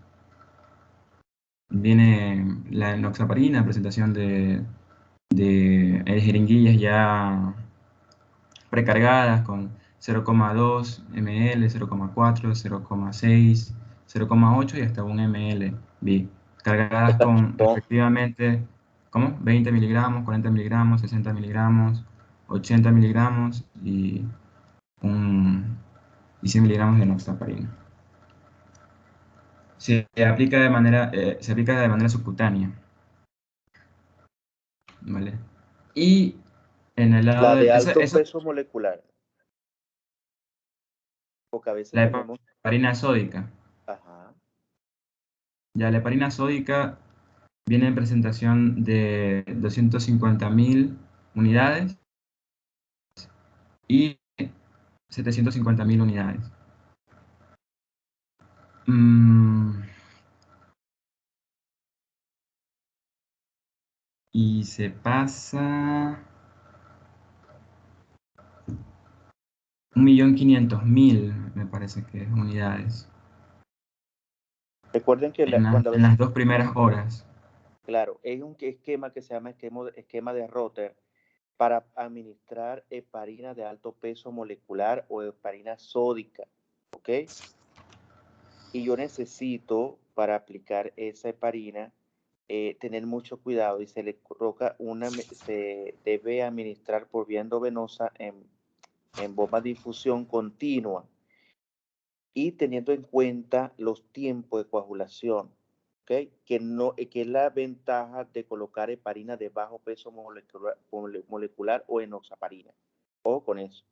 Viene la enoxaparina, presentación de jeringuillas ya precargadas con 0,2 ml, 0,4, 0,6, 0,8 y hasta 1 ml, cargadas con respectivamente, ¿cómo? 20 miligramos, 40 miligramos, 60 miligramos, 80 miligramos y 100 miligramos de enoxaparina. Se aplica de manera subcutánea, ¿vale? Y en el lado La de del... alto peso molecular. Porque a veces La tenemos... heparina sódica. Ajá. Ya la heparina sódica viene en presentación de 250.000 unidades y 750.000 unidades. Y se pasa 1.500.000, me parece que es, unidades. Recuerden que En las 2 primeras horas. Claro, es un esquema que se llama esquema de Rotter para administrar heparina de alto peso molecular o heparina sódica, ¿ok? Y yo necesito, para aplicar esa heparina, tener mucho cuidado y se le coloca se debe administrar por vía endovenosa en bomba de infusión continua y teniendo en cuenta los tiempos de coagulación, ¿ok? Que es la ventaja de colocar heparina de bajo peso molecular o enoxaparina. Ojo con eso.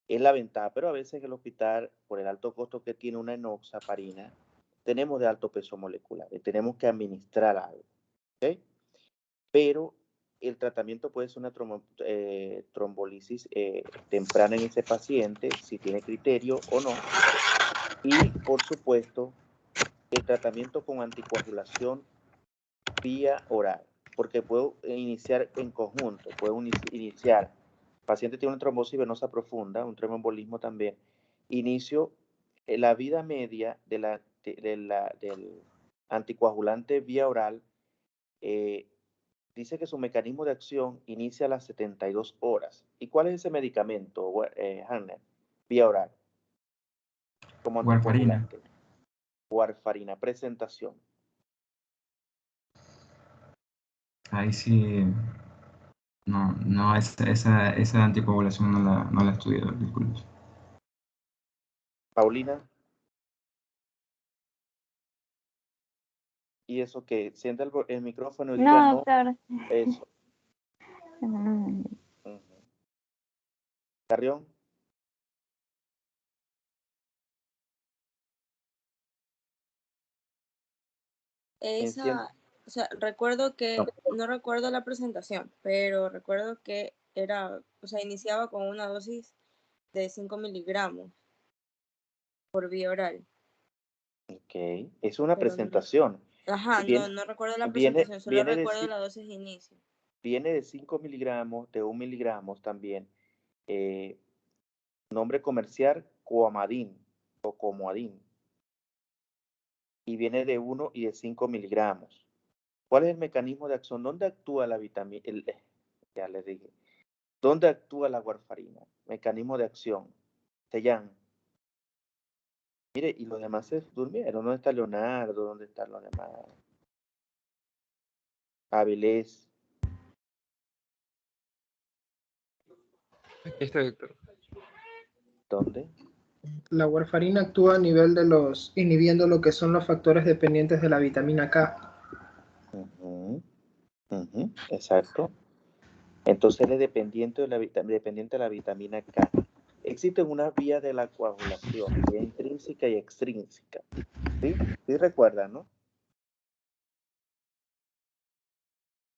Es la ventaja, pero a veces en el hospital, por el alto costo que tiene una enoxaparina, tenemos de alto peso molecular y tenemos que administrar algo, ¿ok? Pero el tratamiento puede ser una trombolisis temprana en ese paciente, si tiene criterio o no. Y, por supuesto, el tratamiento con anticoagulación vía oral, porque puedo iniciar en conjunto, puedo iniciar, el paciente tiene una trombosis venosa profunda, un tromboembolismo también, inicio la vida media del anticoagulante vía oral, dice que su mecanismo de acción inicia a las 72 horas. ¿Y cuál es ese medicamento, Hanner? Vía oral, como anticoagulante. Warfarina, presentación. Ahí sí, no, esa anticoagulación no la he estudiado, disculpe. Paulina. Y eso que sienta el micrófono y diga No, no. doctor. Eso. Carrión. O sea, recuerdo que, no recuerdo la presentación, pero recuerdo que iniciaba con una dosis de 5 miligramos por vía oral. Ok, es una presentación. Ajá, no recuerdo la presentación, solo recuerdo la dosis de inicio. Viene de 5 miligramos, de 1 miligramos también. Nombre comercial, Coamadin o Comoadin. Y viene de 1 y de 5 miligramos. ¿Cuál es el mecanismo de acción? ¿Dónde actúa la vitamina? Ya les dije. ¿Dónde actúa la warfarina? Mecanismo de acción. Sellán. Mire, y los demás se durmieron. ¿Dónde está Leonardo? ¿Dónde están los demás? Avilés. Aquí está, doctor. ¿Dónde? La warfarina actúa a nivel de inhibiendo lo que son los factores dependientes de la vitamina K. Exacto. Entonces él es dependiente de la vitamina K. Existen unas vías de la coagulación, que es intrínseca y extrínseca. ¿Sí? ¿Sí recuerdan, no?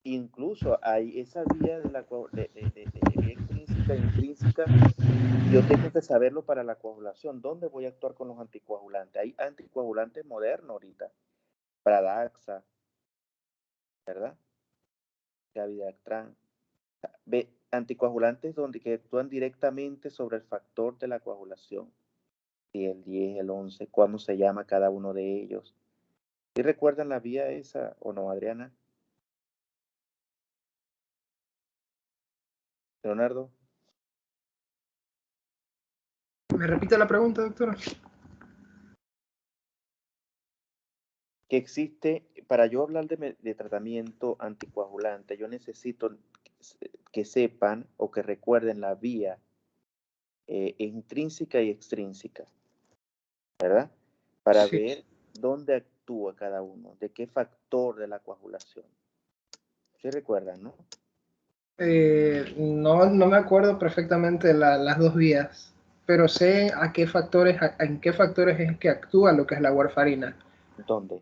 Incluso hay esa vía de la vía extrínseca e intrínseca. Yo tengo que saberlo para la coagulación. ¿Dónde voy a actuar con los anticoagulantes? Hay anticoagulantes modernos ahorita. Pradaxa, ¿verdad? Gavidactran. Anticoagulantes que actúan directamente sobre el factor de la coagulación. Y el 10, el 11, ¿cómo se llama cada uno de ellos? ¿Sí recuerdan la vía esa o no, Adriana? Leonardo. ¿Me repite la pregunta, doctora? Que existe, para yo hablar de tratamiento anticoagulante, yo necesito que sepan o que recuerden la vía intrínseca y extrínseca, ¿verdad? Para Sí. ver dónde actúa cada uno, de qué factor de la coagulación. ¿Sí recuerdan, no? No me acuerdo perfectamente las dos vías, pero sé en qué factores es que actúa lo que es la warfarina. ¿Dónde?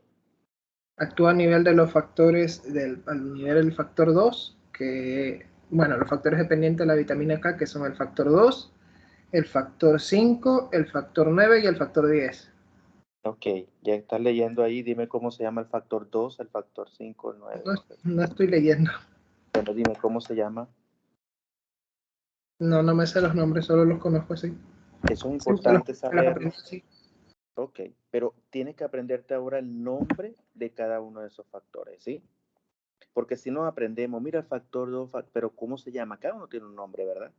Actúa a nivel de los factores, al nivel del factor 2, que, bueno, los factores dependientes de la vitamina K, que son el factor 2, el factor 5, el factor 9 y el factor 10. Ok, ya estás leyendo ahí, dime cómo se llama el factor 2, el factor 5, el 9. No estoy leyendo. Bueno, dime cómo se llama. No me sé los nombres, solo los conozco así. Eso es importante saberlo. Sí. Ok, pero tienes que aprenderte ahora el nombre de cada uno de esos factores, ¿sí? Porque si no aprendemos, mira el factor 2, pero ¿cómo se llama? Cada uno tiene un nombre, ¿verdad?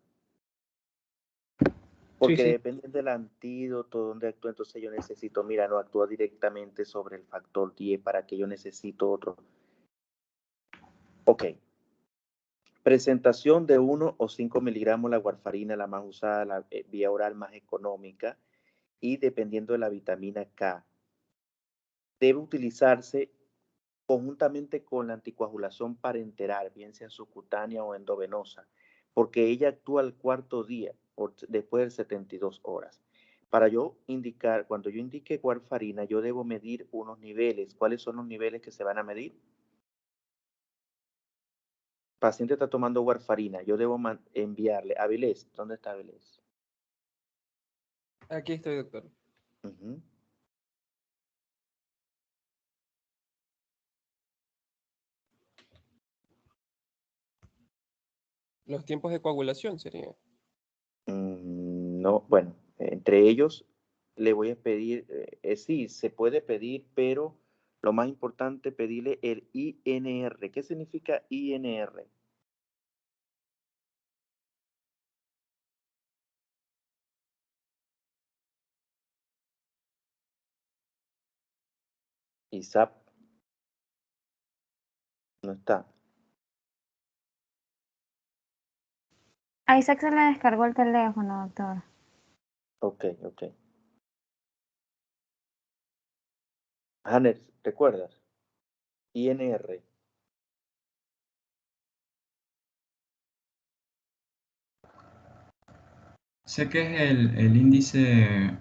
Porque Sí. depende del antídoto, donde actúa, entonces yo necesito, mira, no actúa directamente sobre el factor 10, para que yo necesito otro. Ok. Presentación de 1 o 5 miligramos la warfarina, la más usada, la vía oral más económica, y dependiendo de la vitamina K. Debe utilizarse conjuntamente con la anticoagulación parenteral, bien sea subcutánea o endovenosa, porque ella actúa al cuarto día, después de 72 horas. Para yo indicar, cuando yo indique warfarina, yo debo medir unos niveles. ¿Cuáles son los niveles que se van a medir? Paciente está tomando warfarina, yo debo enviarle. Avilés, ¿dónde está Avilés? Aquí estoy, doctor. Los tiempos de coagulación serían. No, bueno, entre ellos le voy a pedir, sí, se puede pedir, pero lo más importante, pedirle el INR. ¿Qué significa INR? ISAP. No está. A Isaac se le descargó el teléfono, doctor. Ok. Hanner, ¿recuerdas? INR. Sé que es el índice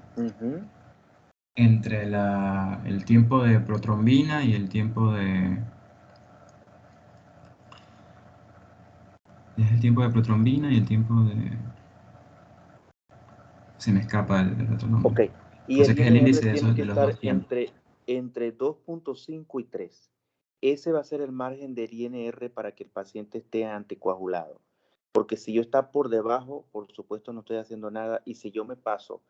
entre el tiempo de protrombina y el tiempo de... Es el tiempo de protrombina y el tiempo de... Se me escapa el otro nombre. Ok. Y O sea el que es el INR índice de tiene que los estar dos tiempos. entre 2.5 y 3. Ese va a ser el margen del INR para que el paciente esté anticoagulado. Porque si yo está por debajo, por supuesto no estoy haciendo nada. Y si yo me paso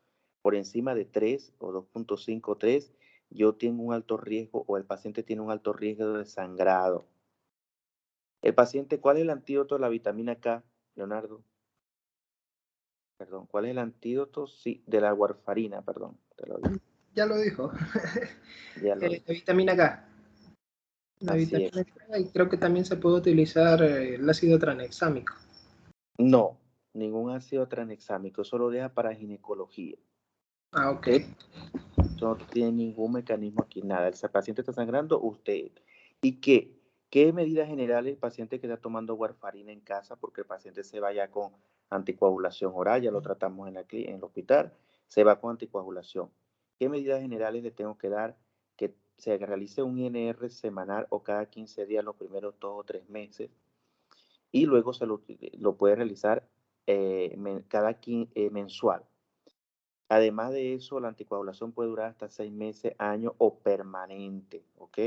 por encima de 3 o 2.5 o 3, yo tengo un alto riesgo o el paciente tiene un alto riesgo de sangrado. El paciente, ¿cuál es el antídoto de la vitamina K, Leonardo? Perdón, ¿cuál es el antídoto? Sí, de la warfarina, perdón. Te lo digo. Ya lo dijo. Ya lo La vitamina K. La Así vitamina es. K, y creo que también se puede utilizar el ácido tranexámico. No, ningún ácido tranexámico, eso lo deja para ginecología. Ah, ok. Eso no tiene ningún mecanismo aquí, nada. El paciente está sangrando, usted. ¿Y qué medidas generales el paciente que está tomando warfarina en casa? Porque el paciente se vaya con anticoagulación oral, ya lo tratamos en el hospital, se va con anticoagulación. ¿Qué medidas generales le tengo que dar? Que se realice un INR semanal o cada 15 días los primeros 2 o 3 meses. Y luego lo puede realizar mensual. Además de eso, la anticoagulación puede durar hasta 6 meses, años o permanente, ¿ok?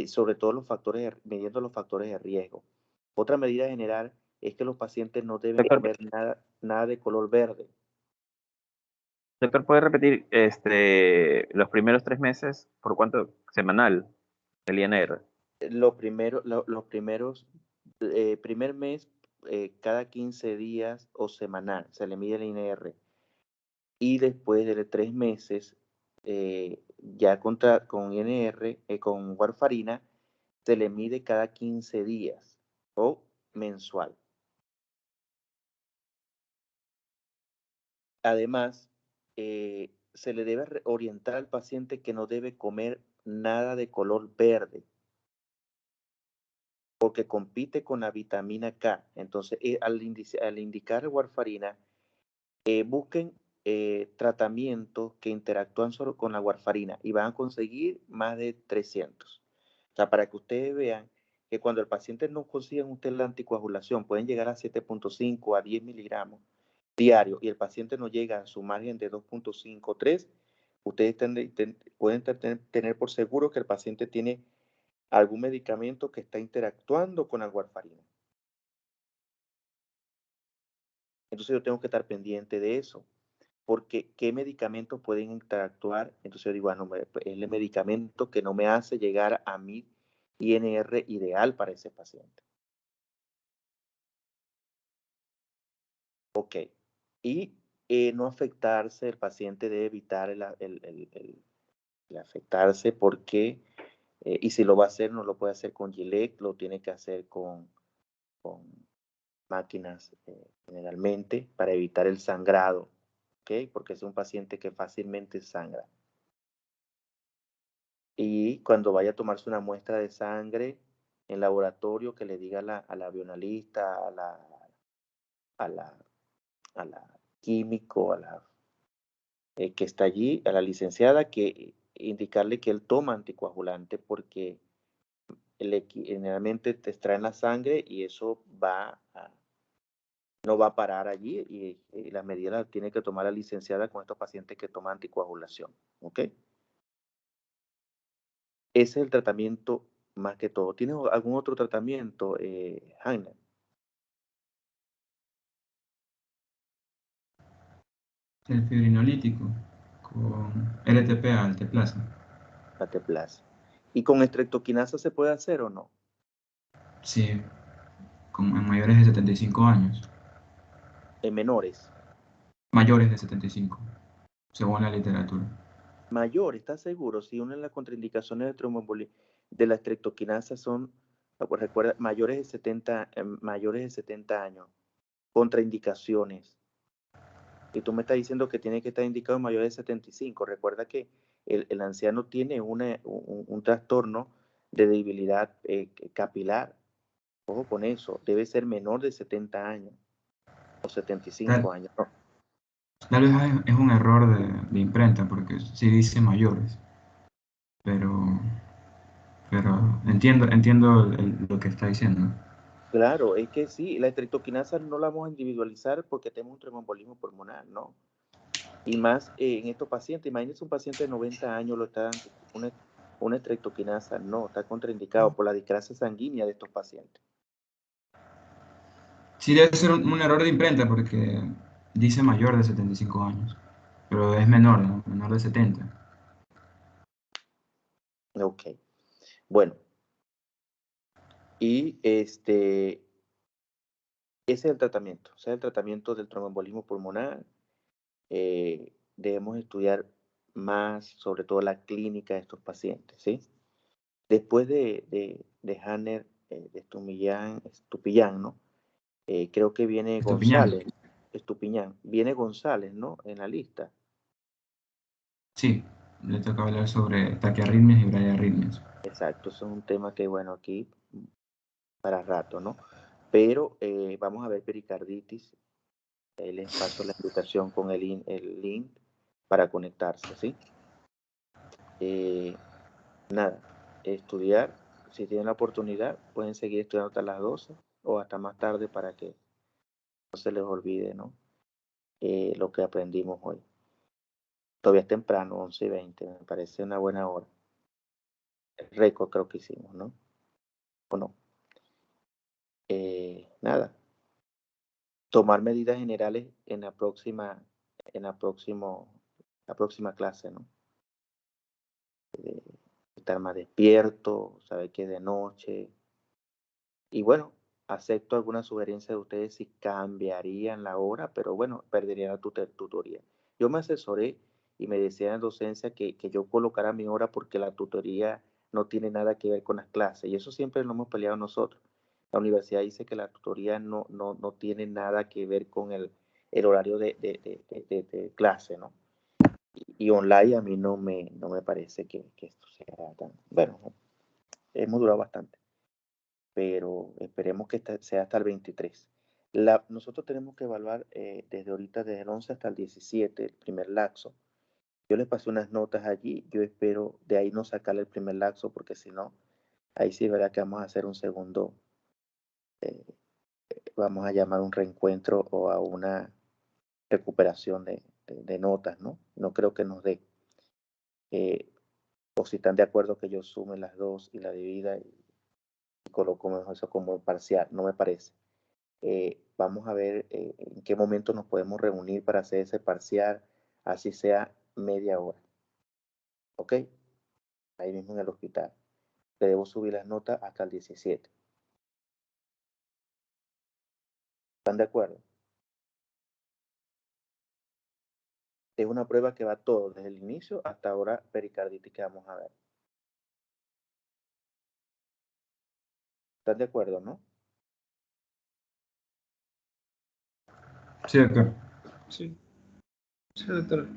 Sobre todo midiendo los factores de riesgo. Otra medida general es que los pacientes no deben Doctor, comer nada de color verde. doctor, ¿puede repetir los primeros 3 meses? ¿Por cuánto? Semanal, el INR. Los primeros, primer mes, cada 15 días o semanal, se le mide el INR. Y después de 3 meses, ya con INR, con warfarina, se le mide cada 15 días o mensual. Además, se le debe orientar al paciente que no debe comer nada de color verde, porque compite con la vitamina K. Entonces, al indicar warfarina, busquen tratamientos que interactúan solo con la warfarina y van a conseguir más de 300. O sea, para que ustedes vean que cuando el paciente no consigue usted la anticoagulación, pueden llegar a 7.5 a 10 miligramos diario y el paciente no llega a su margen de 2.5 3, ustedes pueden tener por seguro que el paciente tiene algún medicamento que está interactuando con la warfarina. Entonces yo tengo que estar pendiente de eso, porque qué medicamentos pueden interactuar. Entonces yo digo, bueno, es el medicamento que no me hace llegar a mi INR ideal para ese paciente. Ok. Y no afectarse, el paciente debe evitar el afectarse porque, y si lo va a hacer, no lo puede hacer con Gillette, lo tiene que hacer con máquinas generalmente para evitar el sangrado, ¿ok? Porque es un paciente que fácilmente sangra. Y cuando vaya a tomarse una muestra de sangre en laboratorio, que le diga a la bioanalista, a la químico, que está allí, a la licenciada, que indicarle que él toma anticoagulante porque generalmente te extraen la sangre y eso no va a parar allí y las medidas las tiene que tomar la licenciada con estos pacientes que toman anticoagulación, ¿ok? Ese es el tratamiento más que todo. ¿Tienes algún otro tratamiento, Jaime? El fibrinolítico con LTPA, alteplasa. Lateplasa. ¿Y con estreptoquinasa se puede hacer o no? Sí, como en mayores de 75 años. En menores. Mayores de 75, según la literatura. Mayor, ¿estás seguro? Si una de las contraindicaciones de tromboembolismo de la estreptoquinasa son, pues recuerda, mayores de 70 años. Contraindicaciones. Y tú me estás diciendo que tiene que estar indicado mayor de 75. Recuerda que el anciano tiene un trastorno de debilidad capilar. Ojo con eso. Debe ser menor de 70 años o 75 años. No. Tal vez es un error de imprenta porque sí dice mayores, pero entiendo lo que está diciendo. Claro, es que sí, la estreptoquinasa no la vamos a individualizar porque tenemos un tromboembolismo pulmonar, ¿no? Y más en estos pacientes. Imagínense un paciente de 90 años lo está dando una estreptoquinasa, no, está contraindicado por la discrasia sanguínea de estos pacientes. Sí, debe ser un error de imprenta porque dice mayor de 75 años, pero es menor, ¿no? Menor de 70. Ok. Bueno, y ese es el tratamiento. O sea, el tratamiento del tromboembolismo pulmonar. Debemos estudiar más, sobre todo la clínica de estos pacientes, ¿sí? Después de Hanner, de Estupiñán, ¿no? Creo que viene Estupiñán. González. Estupiñán. Viene González, ¿no? En la lista. Sí, le toca hablar sobre taquiarritmias y bradiarritmias. Exacto, eso es un tema que, bueno, aquí para rato, ¿no? Pero vamos a ver pericarditis. Les paso la invitación con el link para conectarse, ¿sí? Nada, estudiar, si tienen la oportunidad, pueden seguir estudiando hasta las 12 o hasta más tarde para que no se les olvide, ¿no? Lo que aprendimos hoy. Todavía es temprano, 11:20, me parece una buena hora. El récord creo que hicimos, ¿no? ¿O no? Nada, tomar medidas generales en la próxima clase, ¿no? Estar más despierto, saber que es de noche. Y bueno, acepto alguna sugerencia de ustedes si cambiarían la hora, pero bueno, perderían la tutoría. Yo me asesoré y me decían en docencia que yo colocara mi hora porque la tutoría no tiene nada que ver con las clases. Y eso siempre lo hemos peleado nosotros. La universidad dice que la tutoría no tiene nada que ver con el horario de clase, ¿no? Y online a mí no me parece que esto sea tan... Bueno, hemos durado bastante, pero esperemos que sea hasta el 23. Nosotros tenemos que evaluar desde ahorita, desde el 11 hasta el 17, el primer laxo. Yo les pasé unas notas allí, yo espero de ahí no sacarle el primer laxo, porque si no, ahí sí verá que vamos a hacer un segundo, vamos a llamar un reencuentro o a una recuperación de notas, ¿no? No creo que nos dé. O si están de acuerdo que yo sume las dos y la divida y coloco eso como parcial, no me parece. Vamos a ver en qué momento nos podemos reunir para hacer ese parcial, así sea media hora. ¿Ok? Ahí mismo en el hospital. Le debo subir las notas hasta el 17. ¿Están de acuerdo? Es una prueba que va todo, desde el inicio hasta ahora pericarditis que vamos a ver. ¿Están de acuerdo, no? Sí, doctor. Sí, sí, doctor.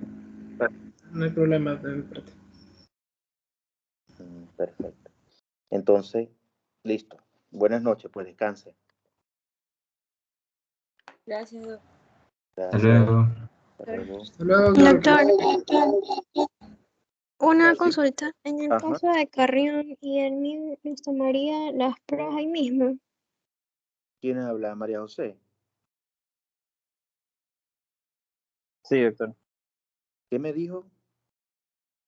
No hay problema de mi parte. Perfecto. Entonces, listo. Buenas noches, pues descanse. Gracias, doctor. Hasta luego. Hasta luego. Hasta luego, Doctor, una Sí. consulta. En el Ajá. caso de Carrión y el mío, ¿nos tomaría las pruebas ahí mismo? ¿Quién habla? María José. Sí, doctor. ¿Qué me dijo?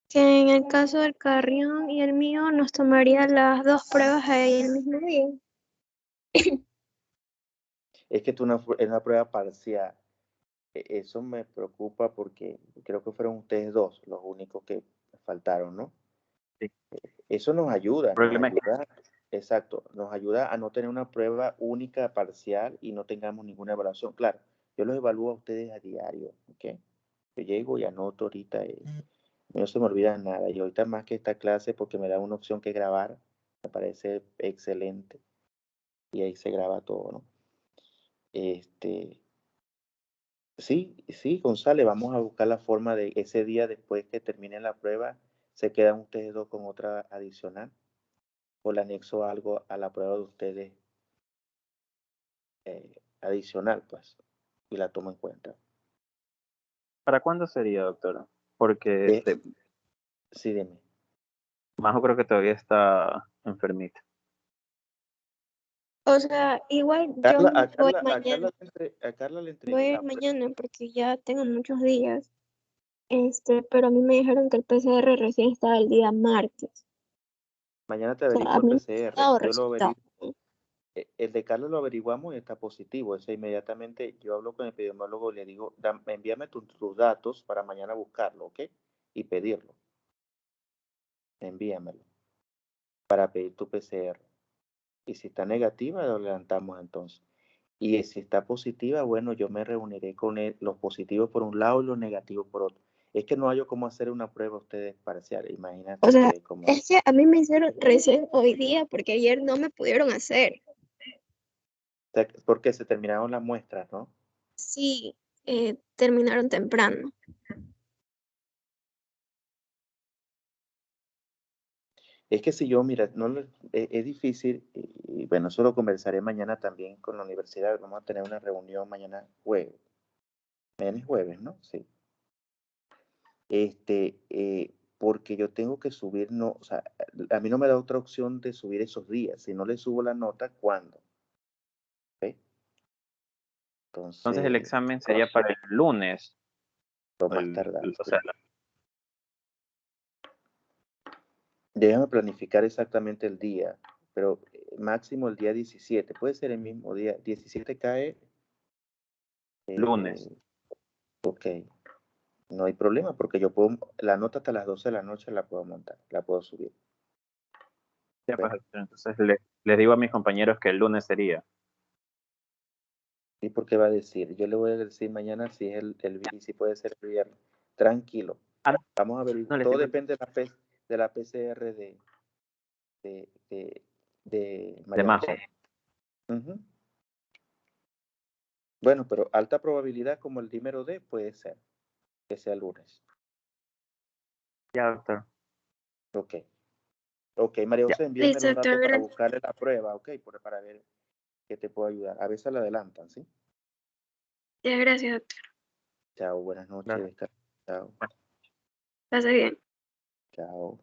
Que en el caso del Carrión y el mío, ¿nos tomaría las dos pruebas ahí el mismo día? Es que es una prueba parcial. Eso me preocupa porque creo que fueron ustedes dos los únicos que faltaron, ¿no? Sí. Eso nos ayuda, Problema es que exacto, nos ayuda a no tener una prueba única, parcial y no tengamos ninguna evaluación. Claro, yo los evalúo a ustedes a diario, ¿ok? Yo llego y anoto ahorita, no se me olvida nada. Y ahorita más que esta clase, porque me da una opción que grabar, me parece excelente. Y ahí se graba todo, ¿no? Sí, González, vamos a buscar la forma de ese día después que termine la prueba, se quedan ustedes dos con otra adicional o le anexo algo a la prueba de ustedes adicional, pues, y la tomo en cuenta. ¿para cuándo sería, doctora? Porque Sí, dime. Majo creo que todavía está enfermita. O sea, igual yo voy mañana. A Carla le entregué Voy a la ir prueba. mañana porque ya tengo muchos días. Pero a mí me dijeron que el PCR recién estaba el día martes. Mañana te O sea, averiguo a el mí me PCR. ha dado Yo lo resultado. averiguo. El de Carlos lo averiguamos y está positivo. Ese inmediatamente yo hablo con el epidemiólogo y le digo, envíame tus datos para mañana buscarlo, ¿ok? Y pedirlo. Envíamelo para pedir tu PCR. Y si está negativa, lo adelantamos entonces. Y si está positiva, bueno, yo me reuniré con los positivos por un lado y los negativos por otro. Es que no hay cómo hacer una prueba ustedes parciales, imagínate O sea, que como... es que a mí me hicieron recién hoy día porque ayer no me pudieron hacer. Porque se terminaron las muestras, ¿no? Sí, terminaron temprano. Es que si yo, mira, no es difícil, y bueno, eso lo conversaré mañana también con la universidad. Vamos a tener una reunión mañana jueves. Mañana es jueves, ¿no? Sí. Porque yo tengo que subir, no, o sea, a mí no me da otra opción de subir esos días. Si no le subo la nota, ¿cuándo? ¿Ok? Entonces el Entonces, examen sería para el lunes. lo más tardar. O sea, Déjame planificar exactamente el día, pero máximo el día 17. Puede ser el mismo día. 17 cae. lunes. Ok. No hay problema porque yo puedo, la nota hasta las 12 de la noche la puedo montar, la puedo subir. Ya, pues, entonces les digo a mis compañeros que el lunes sería. ¿Y por qué va a decir? Yo le voy a decir mañana si es si puede ser el viernes. Tranquilo. Vamos a ver. No, les Todo digo- depende de la PCR de de María Majo. José. Bueno, pero alta probabilidad como el dímero D puede ser que sea el lunes. Ya, doctor. Ok. Ok, María Ya. José, envíame Listo, los datos doctor, para gracias. buscarle la prueba, ok, para ver qué te puedo ayudar. A veces la adelantan, ¿sí? Ya, gracias, doctor. Chao, buenas noches. Claro. Chao. Pase bien. Chao.